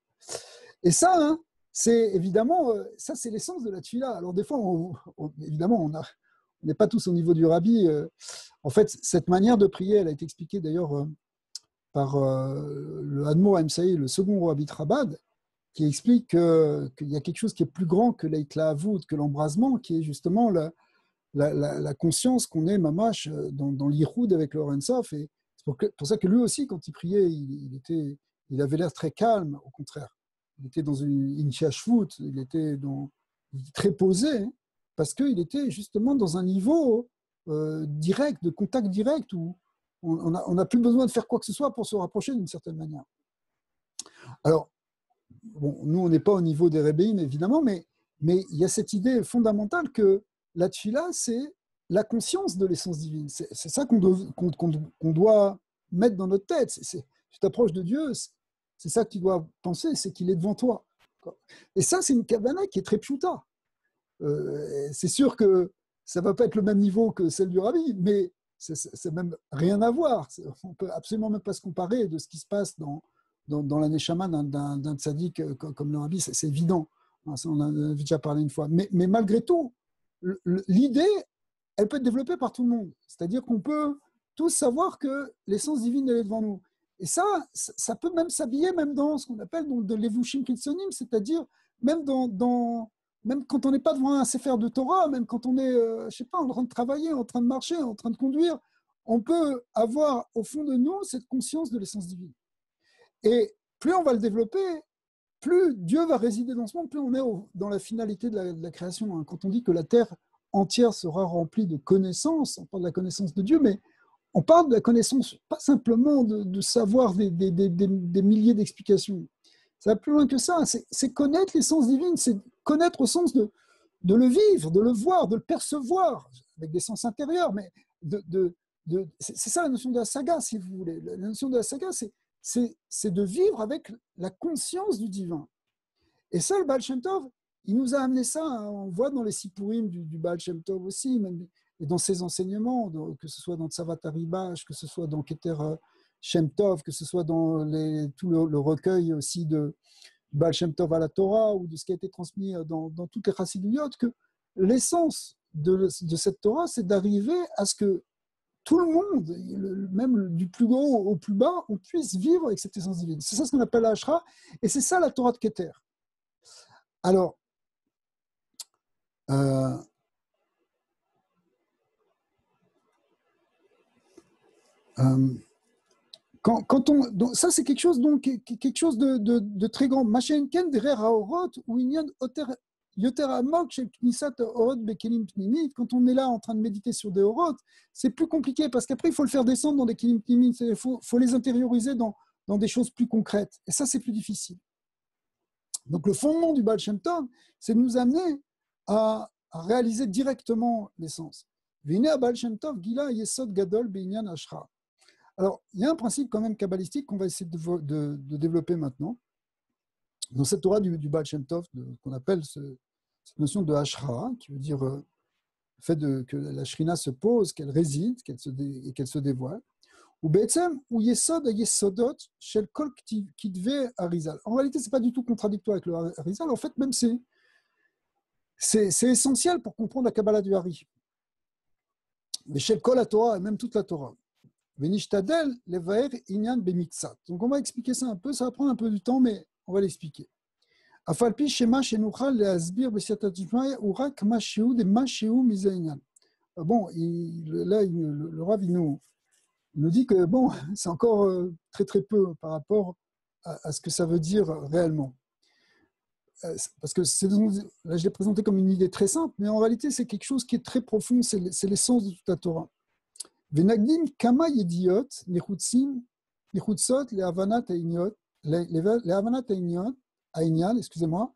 Et ça, hein, c'est évidemment, ça c'est l'essence de la tefila. Alors des fois, évidemment, on n'est pas tous au niveau du rabbi. En fait, cette manière de prier, elle a été expliquée d'ailleurs par le Admor Emsaï, le second rabbi Trabad, qui explique qu'il y a quelque chose qui est plus grand que l'Eitlaavout, que l'embrasement, qui est justement la conscience qu'on est mamash dans l'Iroud avec le Or Sof. Et c'est pour ça que lui aussi, quand il priait, il avait l'air très calme, au contraire. Il était dans une shashvut, il était très posé, hein, parce qu'il était justement dans un niveau direct, de contact direct, où on n'a plus besoin de faire quoi que ce soit pour se rapprocher d'une certaine manière. Alors, bon, nous, on n'est pas au niveau des Rebbeim, évidemment, mais il y a cette idée fondamentale que la tefila, c'est la conscience de l'essence divine. C'est ça qu'on doit mettre dans notre tête. Tu t'approches de Dieu, c'est ça que tu dois penser, c'est qu'il est devant toi. Et ça, c'est une kavana qui est très pshuta. C'est sûr que ça ne va pas être le même niveau que celle du rabbi, mais c'est même rien à voir. On ne peut absolument même pas se comparer de ce qui se passe dans la neshama d'un tzaddik comme le rabbi, c'est évident. Ça, on en a déjà parlé une fois. Mais malgré tout, l'idée, elle peut être développée par tout le monde. C'est-à-dire qu'on peut tous savoir que l'essence divine, elle est devant nous. Et ça peut même s'habiller même dans ce qu'on appelle de levushim kitsonim, c'est-à-dire même même quand on n'est pas devant un sefer de Torah, même quand on est, je sais pas, en train de travailler, en train de marcher, en train de conduire, on peut avoir au fond de nous cette conscience de l'essence divine. Et plus on va le développer, plus Dieu va résider dans ce monde, plus on est dans la finalité de la création. Quand on dit que la terre entière sera remplie de connaissances, on parle de la connaissance de Dieu, mais on parle de la connaissance, pas simplement de savoir des milliers d'explications. Ça va plus loin que ça. C'est connaître l'essence divine, c'est connaître au sens de le vivre, de le voir, de le percevoir, avec des sens intérieurs. Mais c'est ça la notion de la saga, si vous voulez. La notion de la saga, c'est de vivre avec la conscience du divin. Et ça, le Baal Shem Tov, il nous a amené ça. Hein, on voit dans les Sipurim du Baal Shem Tov aussi, même, et dans ses enseignements, que ce soit dans Tzavat Aribash, que ce soit dans Keter Shem Tov, que ce soit dans tout le recueil aussi de Baal Shem Tov à la Torah, ou de ce qui a été transmis dans toutes les Chassiduyot, que l'essence de cette Torah, c'est d'arriver à ce que tout le monde, même du plus haut au plus bas, on puisse vivre avec cette essence divine. C'est ça ce qu'on appelle la Hashra, et c'est ça la Torah de Keter. Alors, euh, euh, quand on, donc ça c'est quelque chose donc quelque chose de très grand. Machenken derrière Haorot ou Inyan Yoter Amok chez Knisat Orot Bekelim Pnimit. Quand on est là en train de méditer sur des Orot, c'est plus compliqué parce qu'après il faut le faire descendre dans des Kelim Pnimit. Il faut les intérioriser dans des choses plus concrètes. Et ça c'est plus difficile. Donc le fondement du Baal Shem Tov, c'est de nous amener à réaliser directement l'essence. Vine Baal Shem Tov Gila Yesod Gadol Beinyan Ashra. Alors, il y a un principe quand même kabbalistique qu'on va essayer de développer maintenant. Dans cette Torah du Baal Shem Tov, qu'on appelle cette notion de Ashra, qui veut dire le fait que la Shrina se pose, qu'elle réside et qu'elle se dévoile. Ou Be'etzem, ou Yesod Yesodot, Shel Kol Kitve Arizal. En réalité, ce n'est pas du tout contradictoire avec le Arizal. En fait, même c'est essentiel pour comprendre la Kabbalah du Hari. Mais Shel Kol la Torah, et même toute la Torah. Venishtadel levaer inyan bemitzat. Donc on va expliquer ça un peu, ça va prendre un peu du temps, mais on va l'expliquer. Afalpi shema shenuchal leasbir besiatat shmaya urak mashiu de mashiu mizainyan. Bon, le Rav il nous dit que bon, c'est encore très très peu par rapport à ce que ça veut dire réellement. Parce que là je l'ai présenté comme une idée très simple, mais en réalité c'est quelque chose qui est très profond, c'est l'essence de toute la Torah. Venagdim kama yediot nechutzim nechutzot lehavanat העניין, excusez-moi,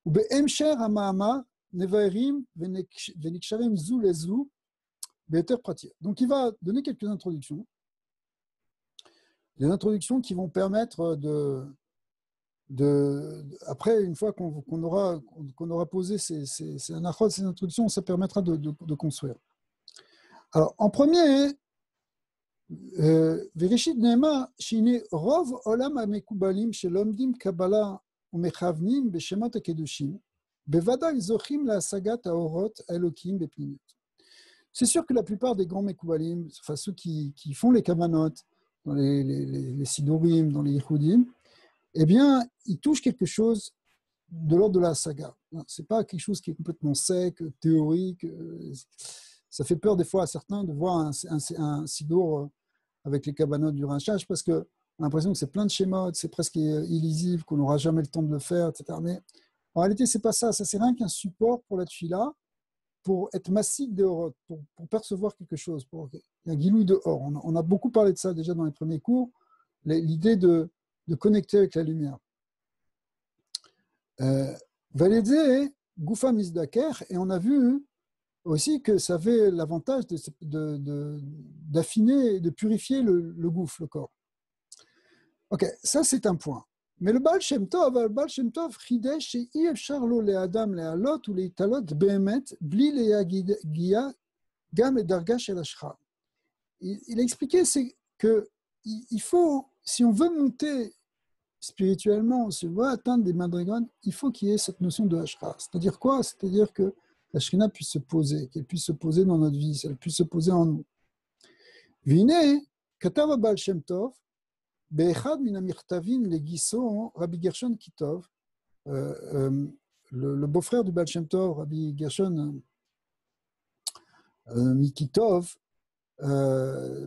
ובהמשך המאמר נבהרים ונקשרים זו לזו ביותר פרטי. Donc il va donner quelques introductions, des introductions qui vont permettre après, une fois qu'on aura posé ces introductions, ça permettra de construire. Alors, en premier, Vérishit Neema, Shine Rov Olam HaMekubalim Shelomdim Kabbalah Umechavnim Beshemot HaKedushim Bevada Zochim LaSagat HaOrot HaElokim Bepnimut. C'est sûr que la plupart des grands Mekubalim, enfin ceux qui font les Kavanot, dans les Sidurim, dans les Yehudim, eh bien, ils touchent quelque chose de l'ordre de la saga. Ce n'est pas quelque chose qui est complètement sec, théorique. Ça fait peur des fois à certains de voir un sidour avec les cabanotes du Rinchage parce qu'on a l'impression que c'est plein de schémas, c'est presque illisible, qu'on n'aura jamais le temps de le faire, etc. Mais en réalité, ce n'est pas ça. Ça, c'est rien qu'un support pour la tefila, pour être massique des orotes, pour percevoir quelque chose, pour un guilouille de or. On a beaucoup parlé de ça déjà dans les premiers cours, l'idée de connecter avec la lumière. Valédé, Goufa Misdaker, et on a vu aussi que ça avait l'avantage d'affiner et de purifier le gouffre, le corps. Ok, ça c'est un point. Mais le Baal Shem Tov, Chidesh, et Efshar lo le Adam le Alot ou le Italot Behemet, Bli le Yagia, Gam et Darga shel Ashra. Il a expliqué que il faut, si on veut monter spirituellement, si on veut atteindre des madrigones, il faut qu'il y ait cette notion de Ashra. C'est-à-dire quoi? C'est-à-dire que la Shrina puisse se poser, qu'elle puisse se poser dans notre vie, qu'elle puisse se poser en nous. Vine, Katav Baal Shem Tov, Be'echad min hamirtavim legiso Rabbi Gershon Kitov, le beau-frère du Baal Shem Tov, Rabbi Gershon Mikitov,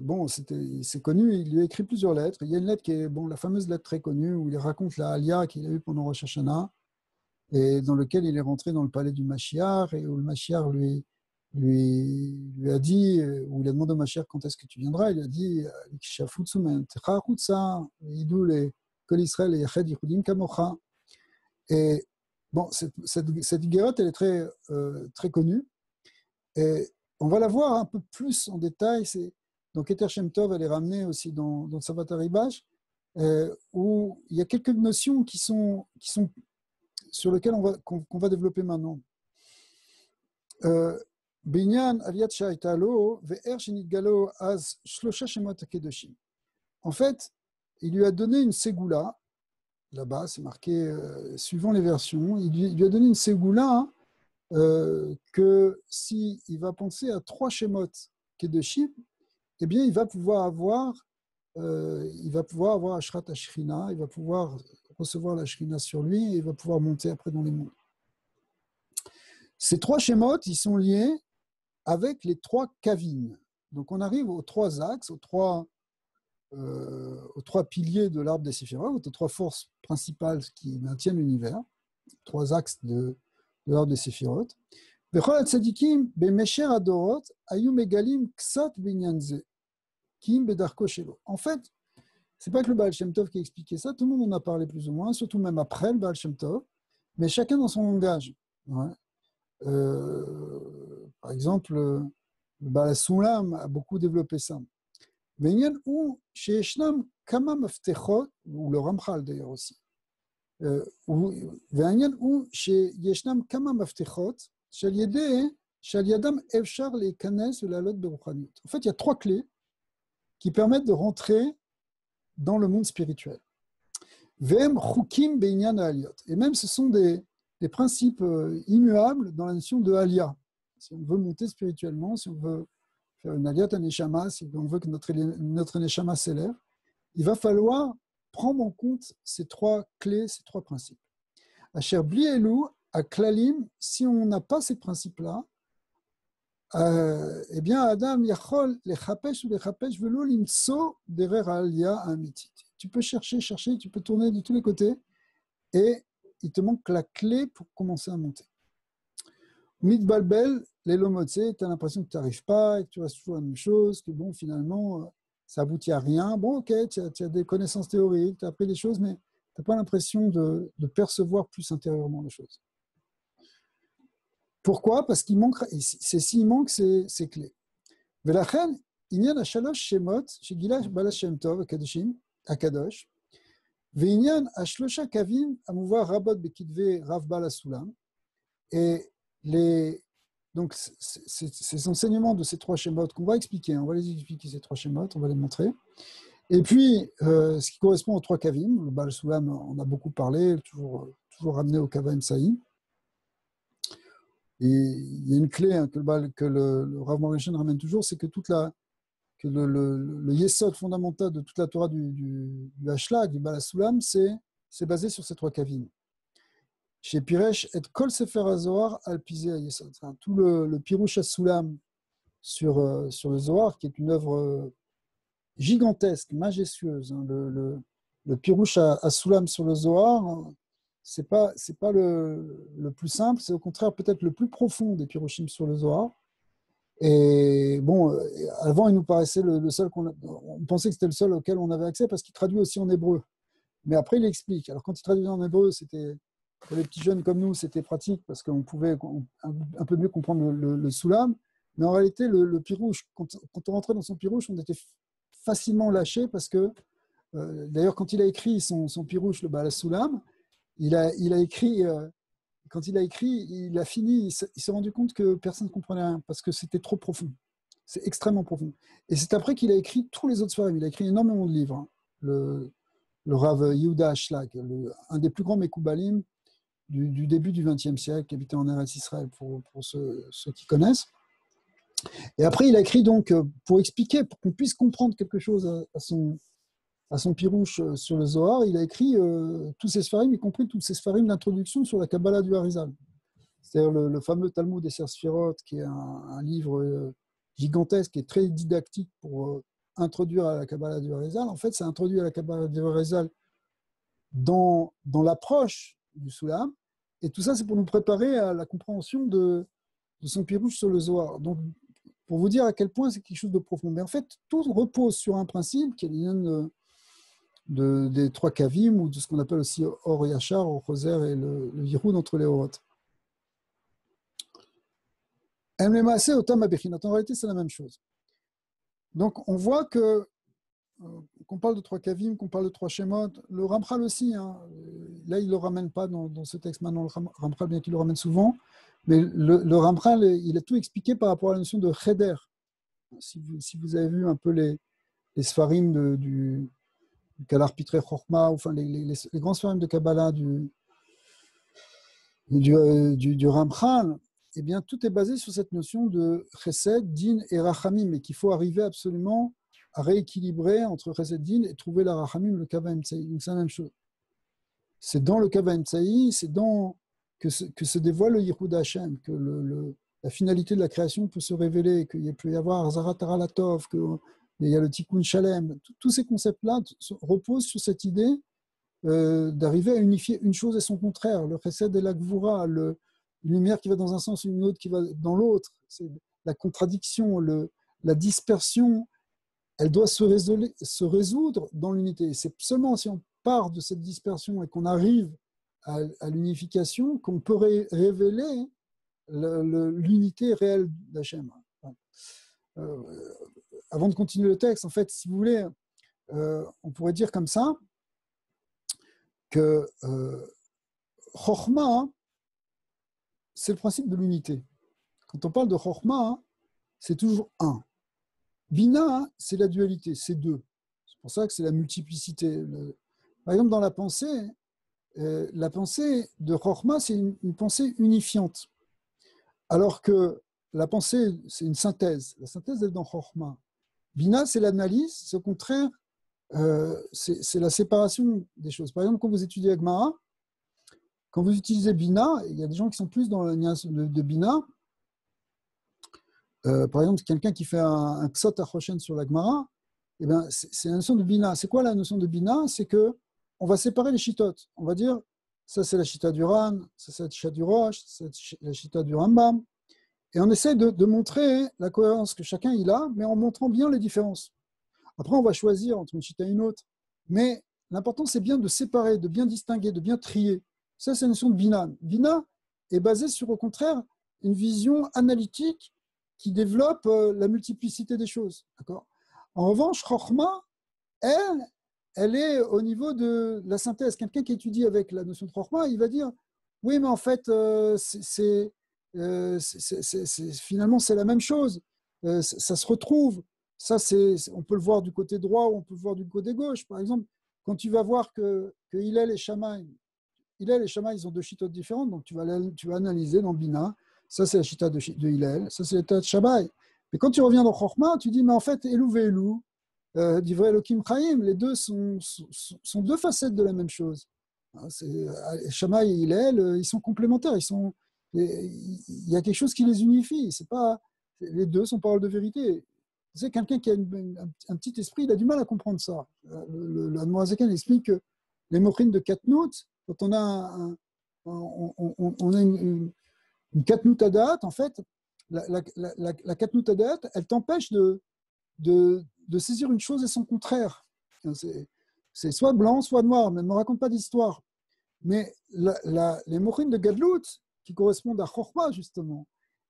bon, c'est connu, il lui a écrit plusieurs lettres. Il y a une lettre qui est, bon, la fameuse lettre très connue où il raconte la Aliyah qu'il a eue pendant Rosh Hashanah et dans lequel il est rentré dans le palais du Mashiach et où le Mashiach lui a dit, où il a demandé au Mashiach quand est-ce que tu viendras, il a dit et bon, cette guérotte, elle est très, très connue et on va la voir un peu plus en détail. Donc Ether Shem Tov, elle est ramenée aussi dans Savat Haribash, où il y a quelques notions qui sont sur lesquelles qu'on va développer maintenant. Binyan Aviat Shaitalo Ve'er Shenitgalo Az Shlosha Shemot HaKedoshim. En fait, il lui a donné une ségoula, là-bas, c'est marqué suivant les versions, il lui a donné une ségoula que s'il va penser à 3 Shemot Kedoshim, eh bien, il va pouvoir avoir Ashrat Ashrina, il va pouvoir recevoir la Shrina sur lui et il va pouvoir monter après dans les mondes. Ces trois Shemot, ils sont liés avec les trois Kavim. Donc on arrive aux trois axes, aux trois piliers de l'arbre des Séphirot, aux trois forces principales qui maintiennent l'univers, trois axes de l'arbre des Séphirot. Vechol hatzadikim b'mesher adorot ayu megalim ksat binyan ze kim bedarko shelo. En fait, c'est pas que le Baal Shem Tov qui a expliqué ça, tout le monde en a parlé plus ou moins, surtout même après le Baal Shem Tov, mais chacun dans son langage. Ouais. Par exemple, le Baal Sulam a beaucoup développé ça. Venyan ou chez Yeshnam kama maftechot, ou le Ramchal d'ailleurs aussi. Venyan ou chez Yeshnam kama maftechot, shal yadam efshar le kanes la lot beruchanut. En fait, il y a trois clés qui permettent de rentrer dans le monde spirituel. Vem chukim beinyan ha'aliyot. Et même ce sont des principes immuables dans la notion de Aliyah. Si on veut monter spirituellement, si on veut faire une Aliyat Neshama, si on veut que notre Neshama s'élève, il va falloir prendre en compte ces trois clés, ces trois principes. Asher bli elu à klalim, si on n'a pas ces principes-là, eh bien Adam yachol lechapesh ou lechapesh velo limso derer Aliyah amitit. Tu peux chercher, tu peux tourner de tous les côtés et il te manque la clé pour commencer à monter. Mitbalbel, l'elomotse, tu as l'impression que tu n'arrives pas, et que tu restes toujours la même chose, que bon, finalement, ça aboutit à rien. Bon, ok, tu as des connaissances théoriques, tu as appris des choses, mais tu n'as pas l'impression de percevoir plus intérieurement les choses. Pourquoi? Parce qu'il manque, s'il manque ces clés. Velachen, inyan hashalosh shemot, shegila bala shem tov, akadosh, ve'inyan hashlosha kavim, amouva rabot bekidve rav bala sulam. Et donc, ces enseignements de ces trois schémas qu'on va expliquer, on va les expliquer ces trois schémas, on va les montrer. Et puis, ce qui correspond aux trois kavim, le Baal Sulam, on a beaucoup parlé, toujours ramené au Kava Emsaï. Et il y a une clé que le Rav Morgenstern ramène toujours, c'est que que le yesod fondamental de toute la Torah du Hashlag, du Baal Sulam, c'est basé sur ces trois kavim. Chez Piresh et Kol Sefer HaZohar al Pizé HaYesod. Tout le Pirouche HaSulam sur le Zohar, qui est une œuvre gigantesque, majestueuse. Le Pirouche HaSulam sur le Zohar, c'est pas le plus simple, c'est au contraire peut-être le plus profond des Pirouchim sur le Zohar. Et bon, avant, il nous paraissait le seul on pensait que c'était le seul auquel on avait accès parce qu'il traduit aussi en hébreu. Mais après, il explique. Alors, quand il traduisait en hébreu, c'était... Pour les petits jeunes comme nous, c'était pratique parce qu'on pouvait un peu mieux comprendre le Soulam. Mais en réalité, le pirouche, quand on rentrait dans son pirouche, on était facilement lâché parce que, d'ailleurs, quand il a écrit son pirouche, le Baal Soulam, il a écrit, quand il a écrit, il a fini, il s'est rendu compte que personne ne comprenait rien parce que c'était trop profond. C'est extrêmement profond. Et c'est après qu'il a écrit tous les autres Sfarim. Il a écrit énormément de livres. Hein. Le Rav Yehuda Ashlag, un des plus grands Mekoubalim du début du XXe siècle, qui habitait en Eretz Israël, pour ceux qui connaissent. Et après, il a écrit donc, pour expliquer, pour qu'on puisse comprendre quelque chose à son pirouche sur le Zohar, il a écrit tous ces Sfarim, y compris tous ces Sfarim d'introduction sur la Kabbalah du Harizal. C'est-à-dire le fameux Talmud des Sphirot, qui est un livre gigantesque et très didactique pour introduire à la Kabbalah du Harizal. En fait, ça introduit à la Kabbalah du Harizal dans l'approche du Soulam, et tout ça c'est pour nous préparer à la compréhension de son pirouche sur le Zohar. Donc pour vous dire à quel point c'est quelque chose de profond. Mais en fait, tout repose sur un principe qui est le lien des trois kavim, ou de ce qu'on appelle aussi Or et Yachar, Or Choser et le Yiroud entre les Orot. En réalité, c'est la même chose. Donc on voit que qu'on parle de trois kavim, qu'on parle de trois shemot, le Ramchal aussi, hein, là il ne le ramène pas dans ce texte maintenant, le Ramchal, bien qu'il le ramène souvent, mais le Ramchal, il a tout expliqué par rapport à la notion de cheder. Si vous avez vu un peu les sfarim du Kalar Pitre Chorma, enfin les grands sfarim de Kabbalah du Ramchal, eh bien tout est basé sur cette notion de chesed, din et rachamim, et qu'il faut arriver absolument à rééquilibrer entre Chesed Din et trouver la Rachamim, le Kava Emsaï. Donc c'est la même chose. C'est dans le Kava Emsaï, c'est dans que se dévoile le Yichud Hashem, que la finalité de la création peut se révéler, qu'il peut y avoir Zarat Taralatov, qu'il y a le Tikkun Shalem. Tous ces concepts-là reposent sur cette idée d'arriver à unifier une chose et son contraire, le Chesed et la Gvura, une lumière qui va dans un sens, une autre qui va dans l'autre. C'est la contradiction, la dispersion, elle doit se résoudre dans l'unité. C'est seulement si on part de cette dispersion et qu'on arrive à l'unification qu'on peut révéler l'unité réelle d'Hachem. Avant de continuer le texte, en fait, si vous voulez, on pourrait dire comme ça que Chokhmah, c'est le principe de l'unité. Quand on parle de Chokhmah, c'est toujours un. Bina, c'est la dualité, c'est deux. C'est pour ça que c'est la multiplicité. Par exemple, dans la pensée de Chokhmah, c'est une pensée unifiante. Alors que la pensée, c'est une synthèse. La synthèse est dans Chokhmah. Bina, c'est l'analyse, c'est au contraire, c'est la séparation des choses. Par exemple, quand vous étudiez Gemara, quand vous utilisez Bina, il y a des gens qui sont plus dans le lien de Bina. Par exemple, quelqu'un qui fait un Ksot Achoshen sur la Gemara, eh ben, c'est la notion de Bina. C'est quoi la notion de Bina? C'est qu'on va séparer les chitotes. On va dire, ça c'est la chita du Ran, ça c'est la chita du Rosh, ça c'est la chita du Rambam. Et on essaie de montrer la cohérence que chacun il a, mais en montrant bien les différences. Après, on va choisir entre une chita et une autre. Mais l'important, c'est bien de séparer, de bien distinguer, de bien trier. Ça, c'est la notion de Bina. Bina est basée sur, au contraire, une vision analytique qui développe la multiplicité des choses. D'accord ? En revanche, Chokhmah, elle est au niveau de la synthèse. Quelqu'un qui étudie avec la notion de Chokhmah, il va dire, oui, mais en fait, finalement, c'est la même chose. Ça se retrouve. Ça, on peut le voir du côté droit ou on peut le voir du côté gauche. Par exemple, quand tu vas voir que Hillel et Shammai, ils ont deux chitotes différentes, donc tu vas analyser dans Bina. Ça, c'est la chita de Hillel, ça, c'est la chita de Shammai. Mais quand tu reviens dans Chokhmah, tu dis, mais en fait, Elou ve'Elou, d'Ivrei Elohim Chaim, les deux sont deux facettes de la même chose. Shammai et Hillel, ils sont complémentaires, il y a quelque chose qui les unifie. Les deux sont paroles de vérité. Tu sais, quelqu'un qui a un petit esprit, il a du mal à comprendre ça. L'Admorazaken explique que les mochines de Katnout, quand on a une Katnout Adat, en fait, la Katnout Adat, elle t'empêche de saisir une chose et son contraire. C'est soit blanc, soit noir, mais ne me raconte pas d'histoire. Mais les mochines de Gadlout, qui correspondent à Chokhmah, justement,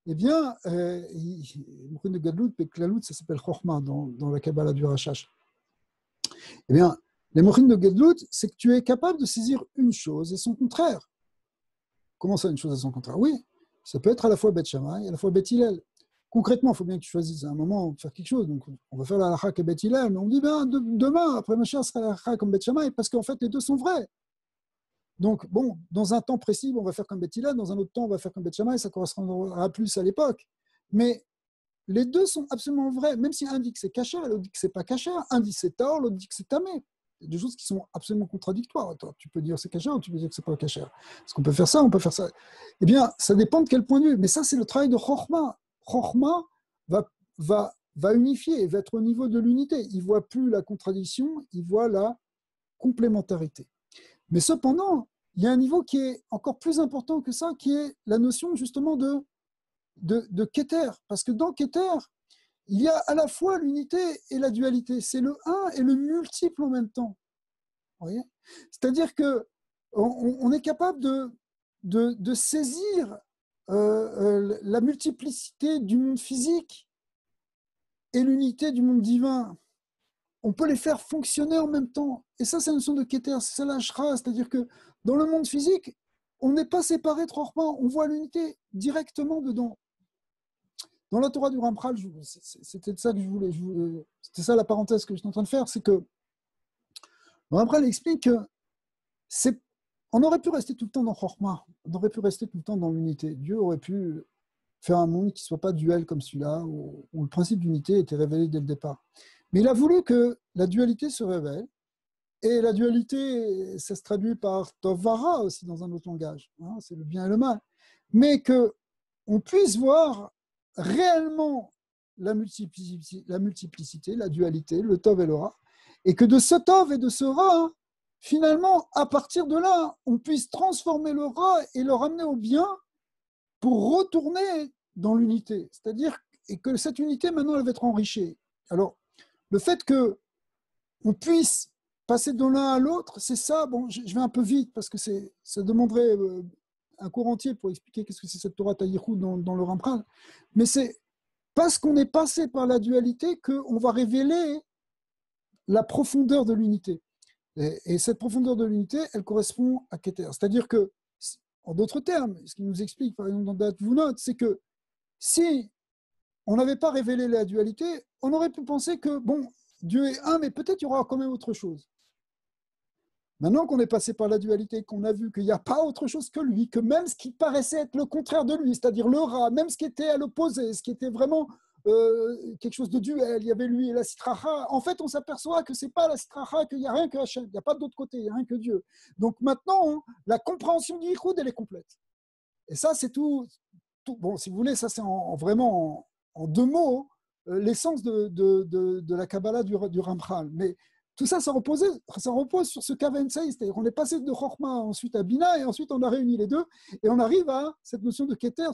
eh bien, les mochines de Gadlout, Peklalout, ça s'appelle Chokhmah dans la Kabbalah du Rashash. Eh bien, les mochines de Gadlout, c'est que tu es capable de saisir une chose et son contraire. Comment ça, une chose et son contraire? Oui, ça peut être à la fois Beth Shammai et à la fois Beth Hillel. Concrètement, il faut bien que tu choisisses à un moment de faire quelque chose. Donc, on va faire la halakha et Beth Hillel, mais on dit, ben, demain, après Mashiach, sera la halakha comme Beth Shammai, parce qu'en fait, les deux sont vrais. Donc, bon, dans un temps précis, on va faire comme Beth Hillel, dans un autre temps, on va faire comme Beth Shammai, ça correspondra plus à l'époque. Mais les deux sont absolument vrais, même si un dit que c'est kasher, l'autre dit que c'est pas kasher, un dit que c'est taor, l'autre dit que c'est tamé. Il y a des choses qui sont absolument contradictoires. Attends, tu peux dire que c'est kasher ou tu peux dire que c'est pas kasher. Est-ce qu'on peut faire ça, on peut faire ça? Eh bien, ça dépend de quel point de vue. Mais ça, c'est le travail de Chokhmah. Chokhmah va unifier, va être au niveau de l'unité. Il ne voit plus la contradiction, il voit la complémentarité. Mais cependant, il y a un niveau qui est encore plus important que ça, qui est la notion justement de Keter. Parce que dans Keter, il y a à la fois l'unité et la dualité. C'est le un et le multiple en même temps. Vous voyez ? C'est-à-dire qu'on est capable de saisir la multiplicité du monde physique et l'unité du monde divin. On peut les faire fonctionner en même temps. Et ça, c'est la notion de Keter, c'est ça la Shra, c'est-à-dire que dans le monde physique, on n'est pas séparé trop, on voit l'unité directement dedans. Dans la Torah du Ramchal, c'était ça que je voulais, c'était ça la parenthèse que j'étais en train de faire, c'est que le Ramchal explique que on aurait pu rester tout le temps dans Chokhmah, on aurait pu rester tout le temps dans l'unité. Dieu aurait pu faire un monde qui ne soit pas duel comme celui-là, où le principe d'unité était révélé dès le départ. Mais il a voulu que la dualité se révèle, Et la dualité, ça se traduit par Tovara aussi dans un autre langage, hein, c'est le bien et le mal. Mais qu'on puisse voir réellement la multiplicité, la dualité, le Tov et le Ra, et que de ce Tov et de ce Ra, finalement, à partir de là, on puisse transformer le Ra et le ramener au bien pour retourner dans l'unité. C'est-à-dire et que cette unité, maintenant, elle va être enrichie. Alors, le fait qu'on puisse passer de l'un à l'autre, c'est ça. Bon, je vais un peu vite parce que ça demanderait un cours entier pour expliquer qu'est-ce que c'est cette Torah Taïrou dans le Rambam. Mais c'est parce qu'on est passé par la dualité qu'on va révéler la profondeur de l'unité. Et cette profondeur de l'unité, elle correspond à Keter. C'est-à-dire que, en d'autres termes, ce qui nous explique, par exemple, dans Dat Vunot, c'est que si on n'avait pas révélé la dualité, on aurait pu penser que, bon, Dieu est un, mais peut-être il y aura quand même autre chose. Maintenant qu'on est passé par la dualité, qu'on a vu qu'il n'y a pas autre chose que lui, que même ce qui paraissait être le contraire de lui, c'est-à-dire le Ra, même ce qui était à l'opposé, ce qui était vraiment quelque chose de duel, il y avait lui et la Sitracha, en fait on s'aperçoit que ce n'est pas la Sitracha, qu'il n'y a rien que Hachem, il n'y a pas d'autre côté, il n'y a rien que Dieu. Donc maintenant, la compréhension du Yichud, elle est complète. Et ça, c'est tout. Bon, si vous voulez, ça c'est vraiment en deux mots l'essence de la Kabbalah du Ramchal. Mais tout ça, ça repose sur ce Kavensei, c'est-à-dire qu'on est passé de Chorma ensuite à Bina, et ensuite on a réuni les deux, et on arrive à cette notion de Keter,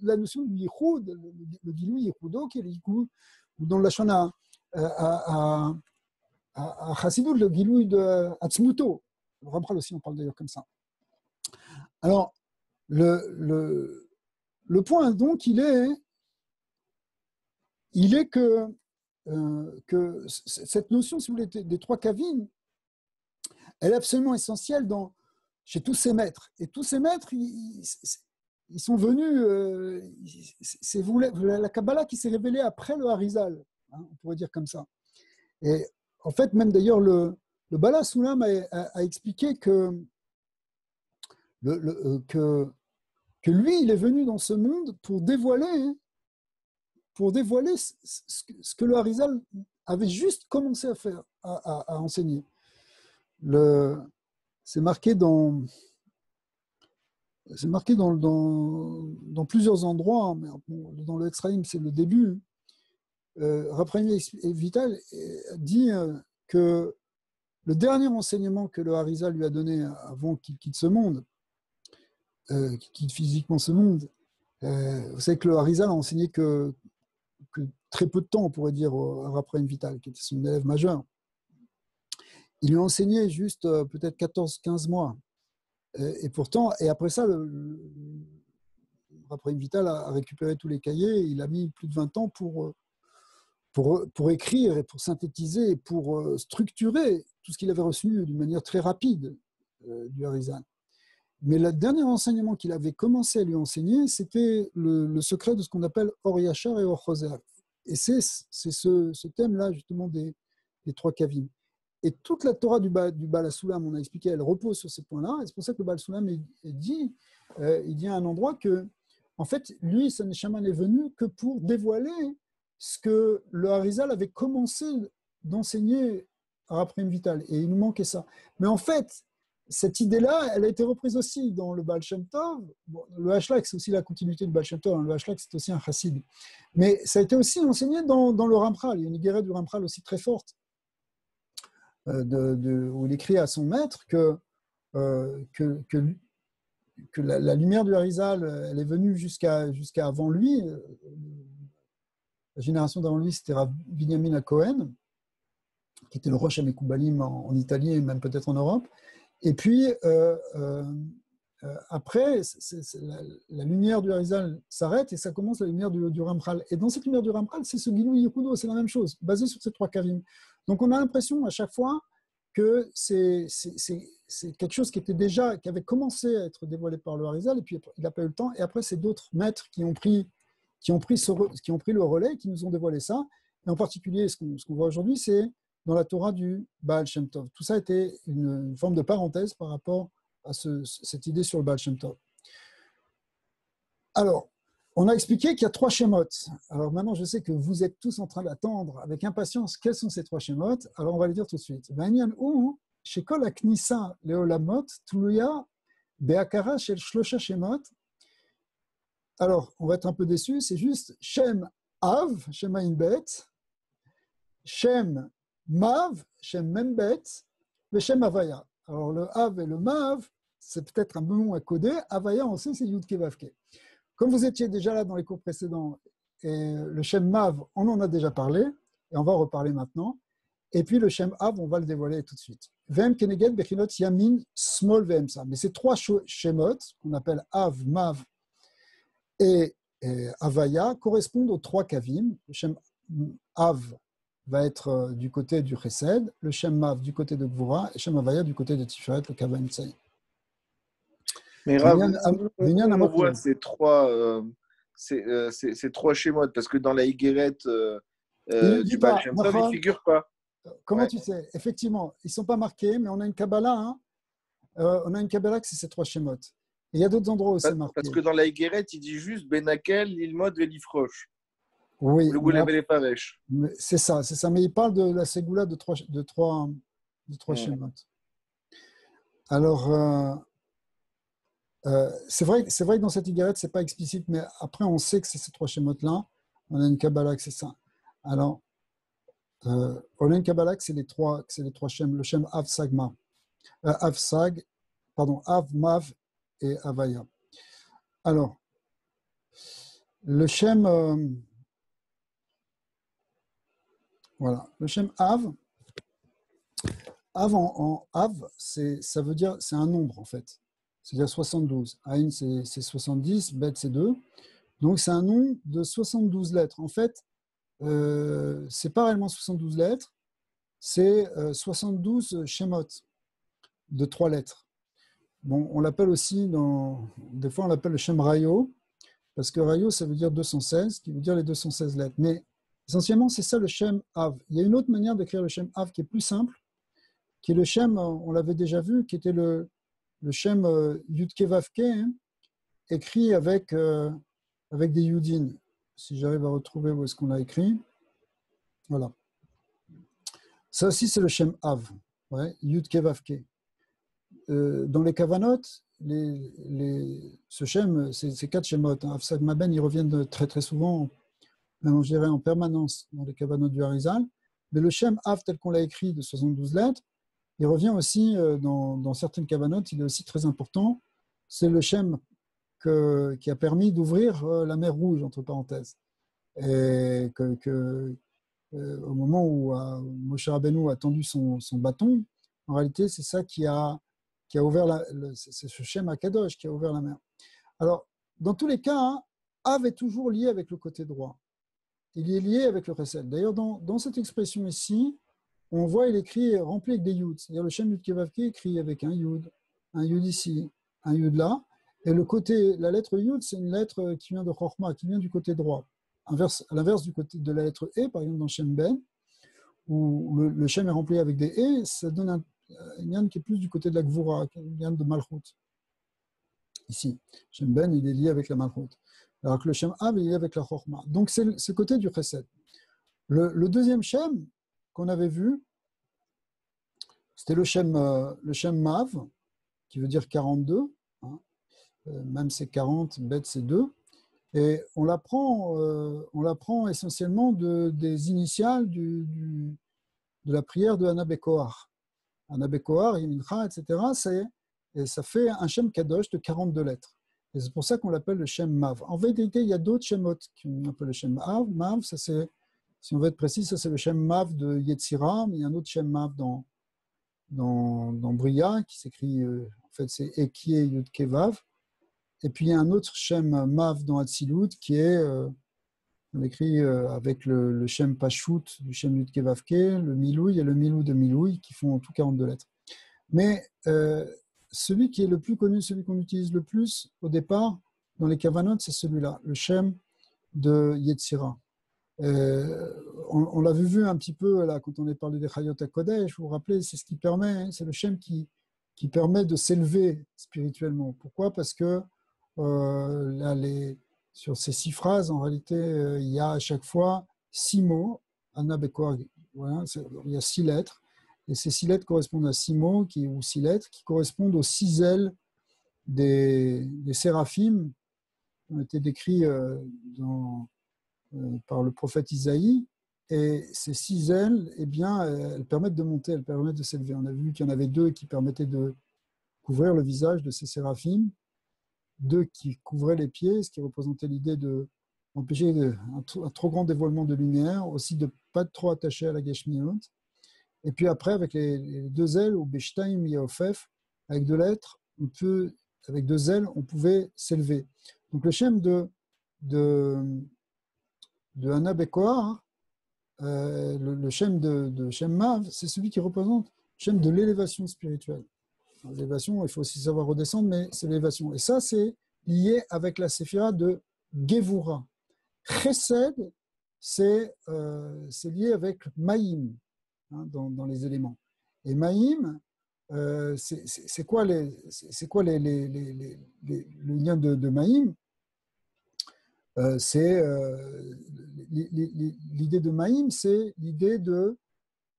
la notion du Yichud, le Gilui Yichudo, qui est le Yichud, ou dans la Shana à Chassidut, le Gilui de Atzmuto. Le Ramchal aussi, on parle d'ailleurs comme ça. Alors, le point, donc, il est que cette notion, si vous voulez, des trois kavim, elle est absolument essentielle chez tous ces maîtres. Et tous ces maîtres, ils sont venus, c'est la Kabbalah qui s'est révélée après le Harizal, hein, on pourrait dire comme ça. Et en fait, même d'ailleurs, le Bala Soulam a expliqué que lui, il est venu dans ce monde pour dévoiler ce que le Harizal avait juste commencé à faire, à enseigner. C'est marqué dans plusieurs endroits, mais dans le Extraïm, c'est le début. Rapremi Vital dit que le dernier enseignement que le Harizal lui a donné avant qu'il quitte ce monde, qu'il quitte physiquement ce monde, vous savez que le Harizal a enseigné que très peu de temps, on pourrait dire, à Rapremi Vital, qui était son élève majeur. Il lui a enseigné juste peut-être 14-15 mois. Et pourtant, et après ça, Rapremi Vital a récupéré tous les cahiers. Il a mis plus de 20 ans pour écrire et pour synthétiser et pour structurer tout ce qu'il avait reçu d'une manière très rapide du Harizal. Mais le dernier enseignement qu'il avait commencé à lui enseigner, c'était le secret de ce qu'on appelle Or Yachar et Or Choser. Et c'est ce thème-là, justement, des trois kavim. Et toute la Torah du Baal HaSulam, on a expliqué, elle repose sur ces points-là. Et c'est pour ça que le Baal HaSulam il dit à un endroit que, en fait, lui, San Neshama n'est venu que pour dévoiler ce que le Harizal avait commencé d'enseigner à Rapremi Vital. Et il nous manquait ça. Mais en fait, cette idée-là, elle a été reprise aussi dans le Baal Shem Tov. Bon, le Hashlak, c'est aussi la continuité du Baal Shem Tov. Le Hashlak, c'est aussi un chassid. Mais ça a été aussi enseigné dans le Ramchal. Il y a une guérette du Ramchal aussi très forte, où il écrit à son maître que la lumière du Harizal, elle est venue jusqu'à avant lui. La génération d'avant lui, c'était Rav Binyamin HaKohen, qui était le Rosh HaMekoubalim en Italie et même peut-être en Europe. Et puis, après, la lumière du Harizal s'arrête et ça commence la lumière du Ramchal. Et dans cette lumière du Ramchal, c'est ce Gilui Yichudo, c'est la même chose, basé sur ces trois kavim. Donc on a l'impression à chaque fois que c'est quelque chose qui avait commencé à être dévoilé par le Harizal, et puis il n'a pas eu le temps. Et après, c'est d'autres maîtres qui ont pris le relais, qui nous ont dévoilé ça. Et en particulier, ce qu'on voit aujourd'hui, c'est dans la Torah du Baal Shem Tov. Tout ça était une forme de parenthèse par rapport à cette idée sur le Baal Shem Tov. Alors, on a expliqué qu'il y a trois shémotes. Alors maintenant, je sais que vous êtes tous en train d'attendre avec impatience quels sont ces trois shémotes. Alors, on va les dire tout de suite. V'anyan ou שכל הכניסה לעולמות תלויה בהכרה של שלושה שמות. Alors, on va être un peu déçu, c'est juste Shem Av, Shem Ayin Bet, Shem Mav, Shem Membet, et Shem Havaya. Alors, le Av et le Mav, c'est peut-être un nom à coder. Havaya, on sait, c'est Yud Ke Vav Ke. Comme vous étiez déjà là dans les cours précédents, et le Shem Mav, on en a déjà parlé, et on va en reparler maintenant. Et puis le Shem Av, on va le dévoiler tout de suite. Vem Keneged Bechinot Yamin Smol Vemsa. Mais ces trois Shemot, qu'on appelle Av, Mav et Havaya, correspondent aux trois Kavim. Le Shem Av va être du côté du Chesed, le Shem Mav du côté de Gvura, et Shem Havaya du côté de Tiferet, le Kav Nitzaï. Mais Rav, on voit ces trois schémas, parce que dans la Higueret du Baal Shem Tov, ils ne figurent pas. Comment tu sais? Effectivement, ils ne sont pas marqués, mais on a une Kabbalah. Hein, on a une Kabbalah que c'est ces trois schémas. Et il y a d'autres endroits où c'est marqué. Parce que dans la Higueret, il dit juste Benakel, Lilmod, Velifroche. Oui. Le Goulev et les Paresh. C'est ça. Mais il parle de la Ségoula de trois schémas. Alors, c'est vrai que dans cette Higueret, ce n'est pas explicite, mais après, on sait que c'est ces trois schémas-là. On a une Kabbalah que c'est ça. Alors, on a une Kabbalah que c'est les trois Shem, le Shem Av Sag, Av, Mav et Havaya. Alors, le Shem, voilà, le Shem Av en Av, ça veut dire, c'est un nombre en fait. C'est-à-dire 72. Aïn, c'est 70, Bet, c'est 2. Donc, c'est un nom de 72 lettres. En fait, c'est pas réellement 72 lettres, c'est 72 Shemot de 3 lettres. Bon, on l'appelle aussi, des fois on l'appelle le Shem Rayo, parce que Rayo ça veut dire 216, qui veut dire les 216 lettres. Mais essentiellement c'est ça le Shem Av. Il y a une autre manière d'écrire le Shem Av qui est plus simple, qui est le Shem, on l'avait déjà vu, qui était le Shem Yud Ke Vav Ke, hein, écrit avec des Yudin. Si j'arrive à retrouver où est-ce qu'on l'a écrit. Voilà. Ça aussi, c'est le Shem Av. Ouais, Yud Ke Vav Ke. Dans les Kavanot, ce Shem, c'est 4 Shemot. Hein. Av Sag Maben, ils reviennent très très souvent, même, je dirais en permanence, dans les Kavanot du Harizal. Mais le Shem Av, tel qu'on l'a écrit, de 72 lettres, il revient aussi dans certaines Kavanot, il est aussi très important. C'est le Shem qui a permis d'ouvrir la mer Rouge, entre parenthèses. Et au moment où Moshe Rabbeinu a tendu son bâton, en réalité, c'est ça qui a ouvert c'est ce Shem HaKadosh qui a ouvert la mer. Alors, dans tous les cas, hein, Av est toujours lié avec le côté droit. Il est lié avec le Chesed. D'ailleurs, dans cette expression ici, on voit, il écrit rempli avec des Yud. C'est-à-dire le Shem Yud Ke Vav Ke écrit avec un Yud ici, un Yud là. Et la lettre Yud, c'est une lettre qui vient de Chochma, qui vient du côté droit. À l'inverse du côté de la lettre E, par exemple dans Shem Ben, où le Shem est rempli avec des E, ça donne un Yann qui est plus du côté de la Gvura, Yann de Malchut. Ici, Shem Ben, il est lié avec la Malchut. Alors que le Shem Av, il est lié avec la Chochma. Donc c'est le côté du Chesed. Le deuxième Shem qu'on avait vu, c'était le Shem Mav, qui veut dire 42. Hein. Même c'est 40, Bet c'est 2. Et on l'apprend essentiellement des initiales de la prière de Hana Bekoar. Hana Bekoar, Yemincha, etc. Et ça fait un Shem Kadosh de 42 lettres. Et c'est pour ça qu'on l'appelle le Shem Mav. En vérité, il y a d'autres Shemot qui ont un peu le Shem Mav. Ça c'est, si on veut être précis, ça c'est le Shem Mav de Yetzira, mais il y a un autre Shem Mav dans Bria qui s'écrit, en fait c'est Ekie Yud Ke Vav. Et puis il y a un autre Shem Mav dans Hatzilut qui est on écrit avec le Shem Pashut du Shem Yud Ke Vav Ke, le Milouï et le Milou de Milouï qui font en tout 42 lettres. Mais celui qui est le plus connu, celui qu'on utilise le plus au départ dans les Kavanot, c'est celui-là, le Shem de Yetzira. On l'avait vu un petit peu là quand on est parlé des Chayot HaKodesh, vous vous rappelez, c'est ce qui permet, hein, c'est le Shem qui permet de s'élever spirituellement. Pourquoi? Parce que là, sur ces 6 phrases, en réalité, il y a à chaque fois 6 mots, Anna Bekoar, voilà, il y a 6 lettres, Et ces 6 lettres correspondent à 6 mots, ou 6 lettres, qui correspondent aux 6 ailes des séraphim, qui ont été décrits par le prophète Isaïe. Et ces 6 ailes, eh bien, elles permettent de monter, elles permettent de s'élever. On a vu qu'il y en avait 2 qui permettaient de couvrir le visage de ces séraphim, 2 qui couvraient les pieds, ce qui représentait l'idée d'empêcher un trop grand dévoilement de lumière, aussi de ne pas être trop attaché à la Geshmiot. Et puis après, avec les 2 ailes, ou Beshtaim Yofef, avec 2 lettres, avec 2 ailes, on pouvait s'élever. Donc le shem de Hana Bekoar, le shem de Shem Mav, c'est celui qui représente le shem de l'élévation spirituelle. L'élévation, il faut aussi savoir redescendre, mais c'est l'élévation. Et ça, c'est lié avec la séphira de Gevura. Chesed, c'est lié avec Maïm, dans les éléments. Et Maïm, c'est quoi le lien de Maïm? L'idée de Maïm, c'est l'idée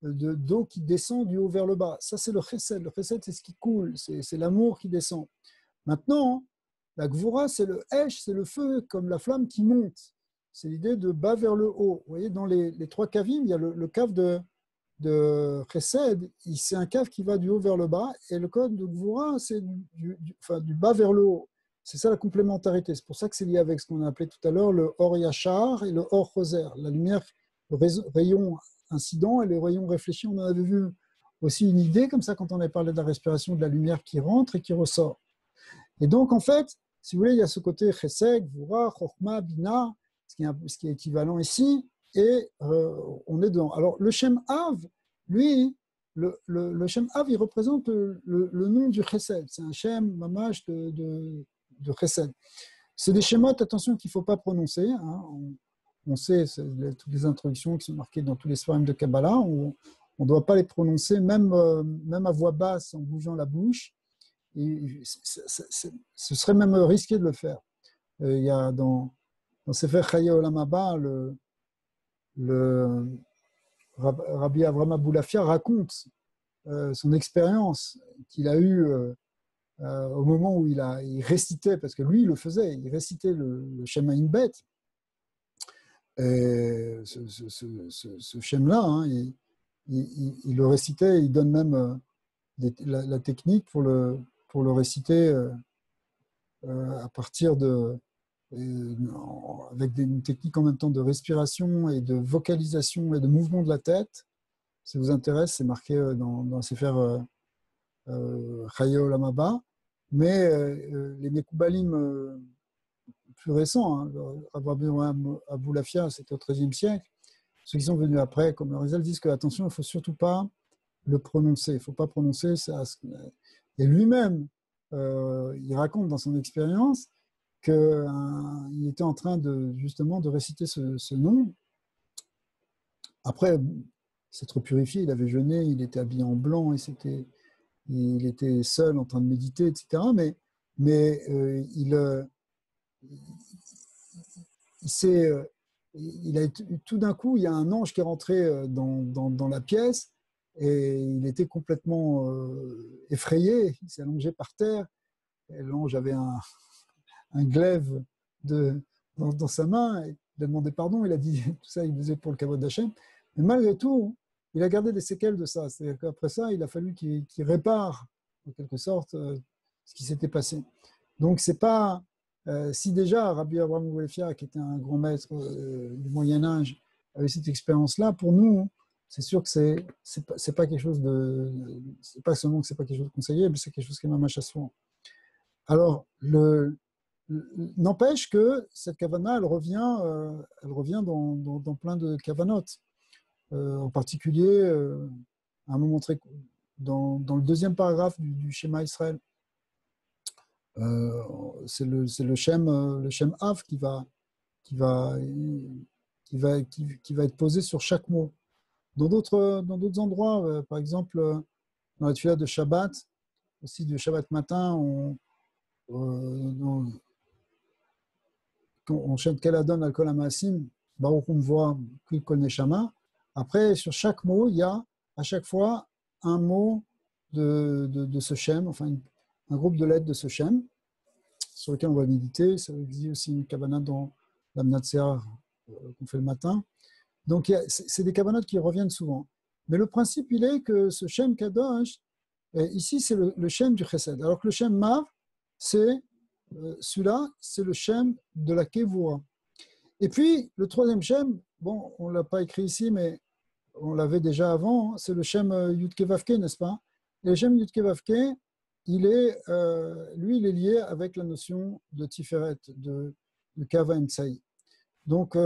d'eau qui descend du haut vers le bas. Ça, c'est le chesed. Le chesed, c'est ce qui coule, c'est l'amour qui descend. Maintenant, la gvura, c'est le hesh, c'est le feu, comme la flamme qui monte. C'est l'idée de bas vers le haut. Vous voyez, dans les 3 kavim, il y a le cave de chesed, c'est un cave qui va du haut vers le bas, et le code de gvura, c'est du bas vers le haut. C'est ça la complémentarité. C'est pour ça que c'est lié avec ce qu'on a appelé tout à l'heure le or yachar et le or choser. La lumière, le rayon incident et le rayon réfléchi. On en avait vu aussi une idée comme ça quand on avait parlé de la respiration de la lumière qui rentre et qui ressort. Et donc, en fait, si vous voulez, il y a ce côté chesed, gvura, chokhma, bina, ce qui est équivalent ici, et on est dedans. Alors, le Shem Av, lui, le Shem Av, il représente le nom du chesed. C'est un Shem, mamash de chesed. C'est des schémas, attention, qu'il ne faut pas prononcer. On sait, toutes les introductions qui sont marquées dans tous les svarim de Kabbalah, on ne doit pas les prononcer, même à voix basse, en bougeant la bouche. Et ce serait même risqué de le faire. Il y a dans Sefer Chayei Olam Haba, le Rabbi Avraham Aboulafia raconte son expérience qu'il a eue au moment où il récitait, parce que lui, il le faisait, il récitait le Shema Bet. Et ce Shem-là, il le récitait, il donne même la technique pour le réciter à partir avec une technique en même temps de respiration et de vocalisation et de mouvement de la tête. Si ça vous intéresse, c'est marqué dans Sefer Chayei Olam Haba. Mais les Mekoubalim plus récents, Rabbi Aboulafia, c'était au XIIIe siècle, ceux qui sont venus après, comme le Rizal, disent que attention, il ne faut surtout pas le prononcer. Il ne faut pas prononcer ça. Et lui-même, il raconte dans son expérience qu'il était en train justement de réciter ce nom. Après, s'être purifié, il avait jeûné, il était habillé en blanc, il était seul en train de méditer, etc. Mais tout d'un coup, il y a un ange qui est rentré dans la pièce et il était complètement effrayé. Il s'est allongé par terre. Et l'ange avait un glaive dans sa main. Il a demandé pardon. Il a dit tout ça, il faisait pour le kavod d'Hachem. Mais malgré tout, il a gardé des séquelles de ça. C'est-à-dire qu'après ça, il a fallu qu'il répare, en quelque sorte, ce qui s'était passé. Donc, c'est pas... si déjà Rabbi Avraham Aboulafia, qui était un grand maître du Moyen-Âge, avait cette expérience-là, pour nous, c'est sûr que c'est pas quelque chose de... C'est pas seulement que c'est pas quelque chose de conseillé, mais c'est quelque chose qui est mamash assourant. Alors, n'empêche que cette kavana, elle revient dans plein de kavanotes. En particulier, à un moment très dans le 2e paragraphe du Shema Israël. C'est le Shem Av qui va être posé sur chaque mot. Dans d'autres endroits, par exemple, dans la tefila de Shabbat, aussi du Shabbat matin, on chante Kel Adon al Kol HaMaasim, Baruch Hu Mvoa Kol Neshama. Après, sur chaque mot, il y a à chaque fois un mot de ce Shem, enfin un groupe de lettres de ce Shem, sur lequel on va méditer. Ça existe aussi une kavana dans la Mnatsea qu'on fait le matin. Donc, c'est des kavanotes qui reviennent souvent. Mais le principe, il est que ce Shem Kadosh, ici, c'est le Shem du Chesed. Alors que le Shem Mav, c'est celui-là, c'est le Shem de la Kevura. Et puis, le troisième Shem, bon, on ne l'a pas écrit ici, mais on l'avait déjà avant, c'est le Shem Yudke Vavke, n'est-ce pas? Et le Shem Yudke Vavke, lui, il est lié avec la notion de Tiferet, de Kava Emtsai. Donc,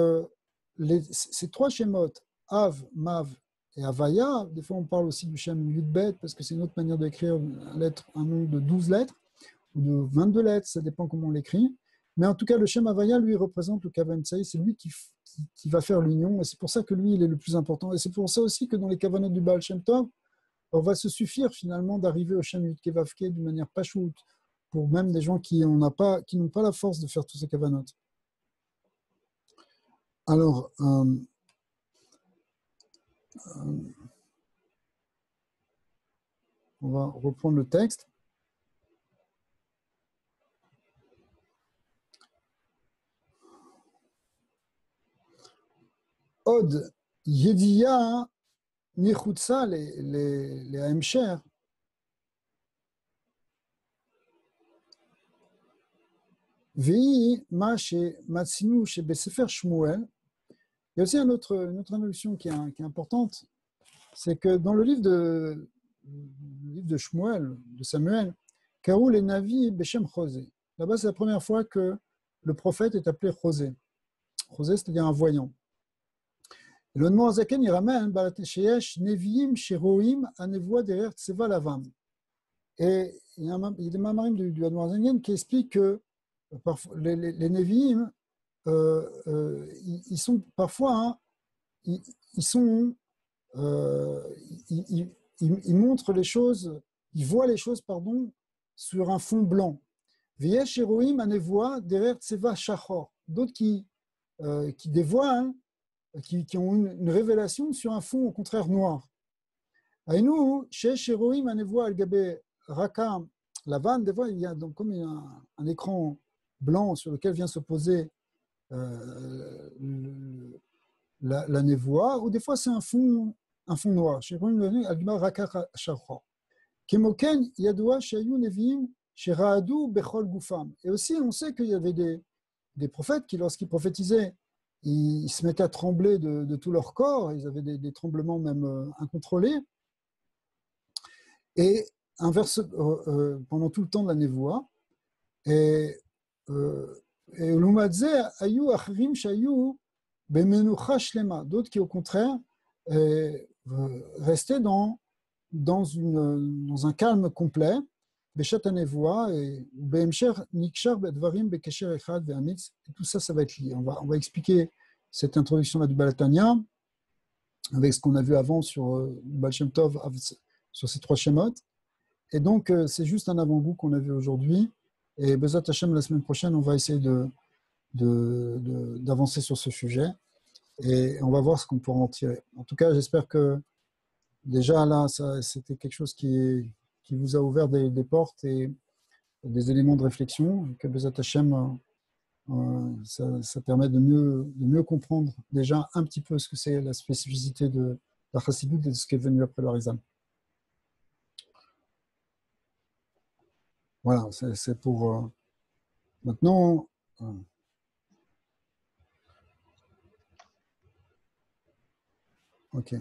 ces trois Shemot, Av, Mav et Avaya, des fois on parle aussi du Shem Yudbet, parce que c'est une autre manière d'écrire un nom de 12 lettres, ou de 22 lettres, ça dépend comment on l'écrit. Mais en tout cas, le Shem Avaya, lui, représente le Kava Emtsai, c'est lui qui va faire l'union, et c'est pour ça que lui, il est le plus important. Et c'est pour ça aussi que dans les Kavanot du Baal Shem Tov, on va se suffire finalement d'arriver au Shem Yudke Vavke d'une manière pachout, pour même des gens qui n'ont pas la force de faire tous ces Kavanot. Alors, on va reprendre le texte. Od Yediya Nichutsa, les Hamcher, Vei Ma Matsinu chez Besefer Shmuel. Il y a aussi une autre introduction qui est importante, c'est que dans le livre de Shmuel, de Samuel, Karou les Navi Beshem Chosé. Là-bas, c'est la première fois que le prophète est appelé Chosé. Chosé, c'est-à-dire un voyant. Et le nom Azaken, il ramène Balatesheyesh Neviim Sheroim Anevoa derrière Tseva Lavam. Et il y a des mamarim du Admor Azaken qui expliquent que les Neviim, ils sont parfois, hein, ils montrent les choses, ils voient les choses, pardon, sur un fond blanc. Viesh Eroim Anevoa derrière Tseva Shachor. D'autres qui dévoilent, qui ont une révélation sur un fond au contraire noir. Et nous, chez Sheroim Anevoa Al-Gabe Raka Lavan, des fois il y a donc comme un écran blanc sur lequel vient se poser la névoie, ou des fois c'est un fond noir. Sheroim Al-Gabe Raka Shachor. Kemoken Yadoua Shayu Nevim Sheraadu Bechol Gufam. Et aussi on sait qu'il y avait des prophètes qui, lorsqu'ils prophétisaient, ils se mettaient à trembler de tout leur corps, ils avaient des tremblements même incontrôlés. Et pendant tout le temps de la névoie, et l'umadze ayu achrim shayu bemenucha shlema, d'autres qui au contraire restaient dans un calme complet, beshat hanevoa et beemsher nikshar bedvarim bekesher echad ve'amitz. Et tout ça, ça va être lié. On va expliquer cette introduction-là du Balatania avec ce qu'on a vu avant sur Baal Shem Tov, sur ces trois schémotes. Et donc, c'est juste un avant-goût qu'on a vu aujourd'hui. Et Bezat Hashem, la semaine prochaine, on va essayer d'avancer sur ce sujet. Et on va voir ce qu'on pourra en tirer. En tout cas, j'espère que déjà là, c'était quelque chose qui vous a ouvert des portes et des éléments de réflexion. Et que Bezat Hashem, ça permet de mieux comprendre déjà un petit peu ce que c'est la spécificité de la Chassidut et de ce qui est venu après le Harizal. Voilà, c'est pour maintenant. Ok.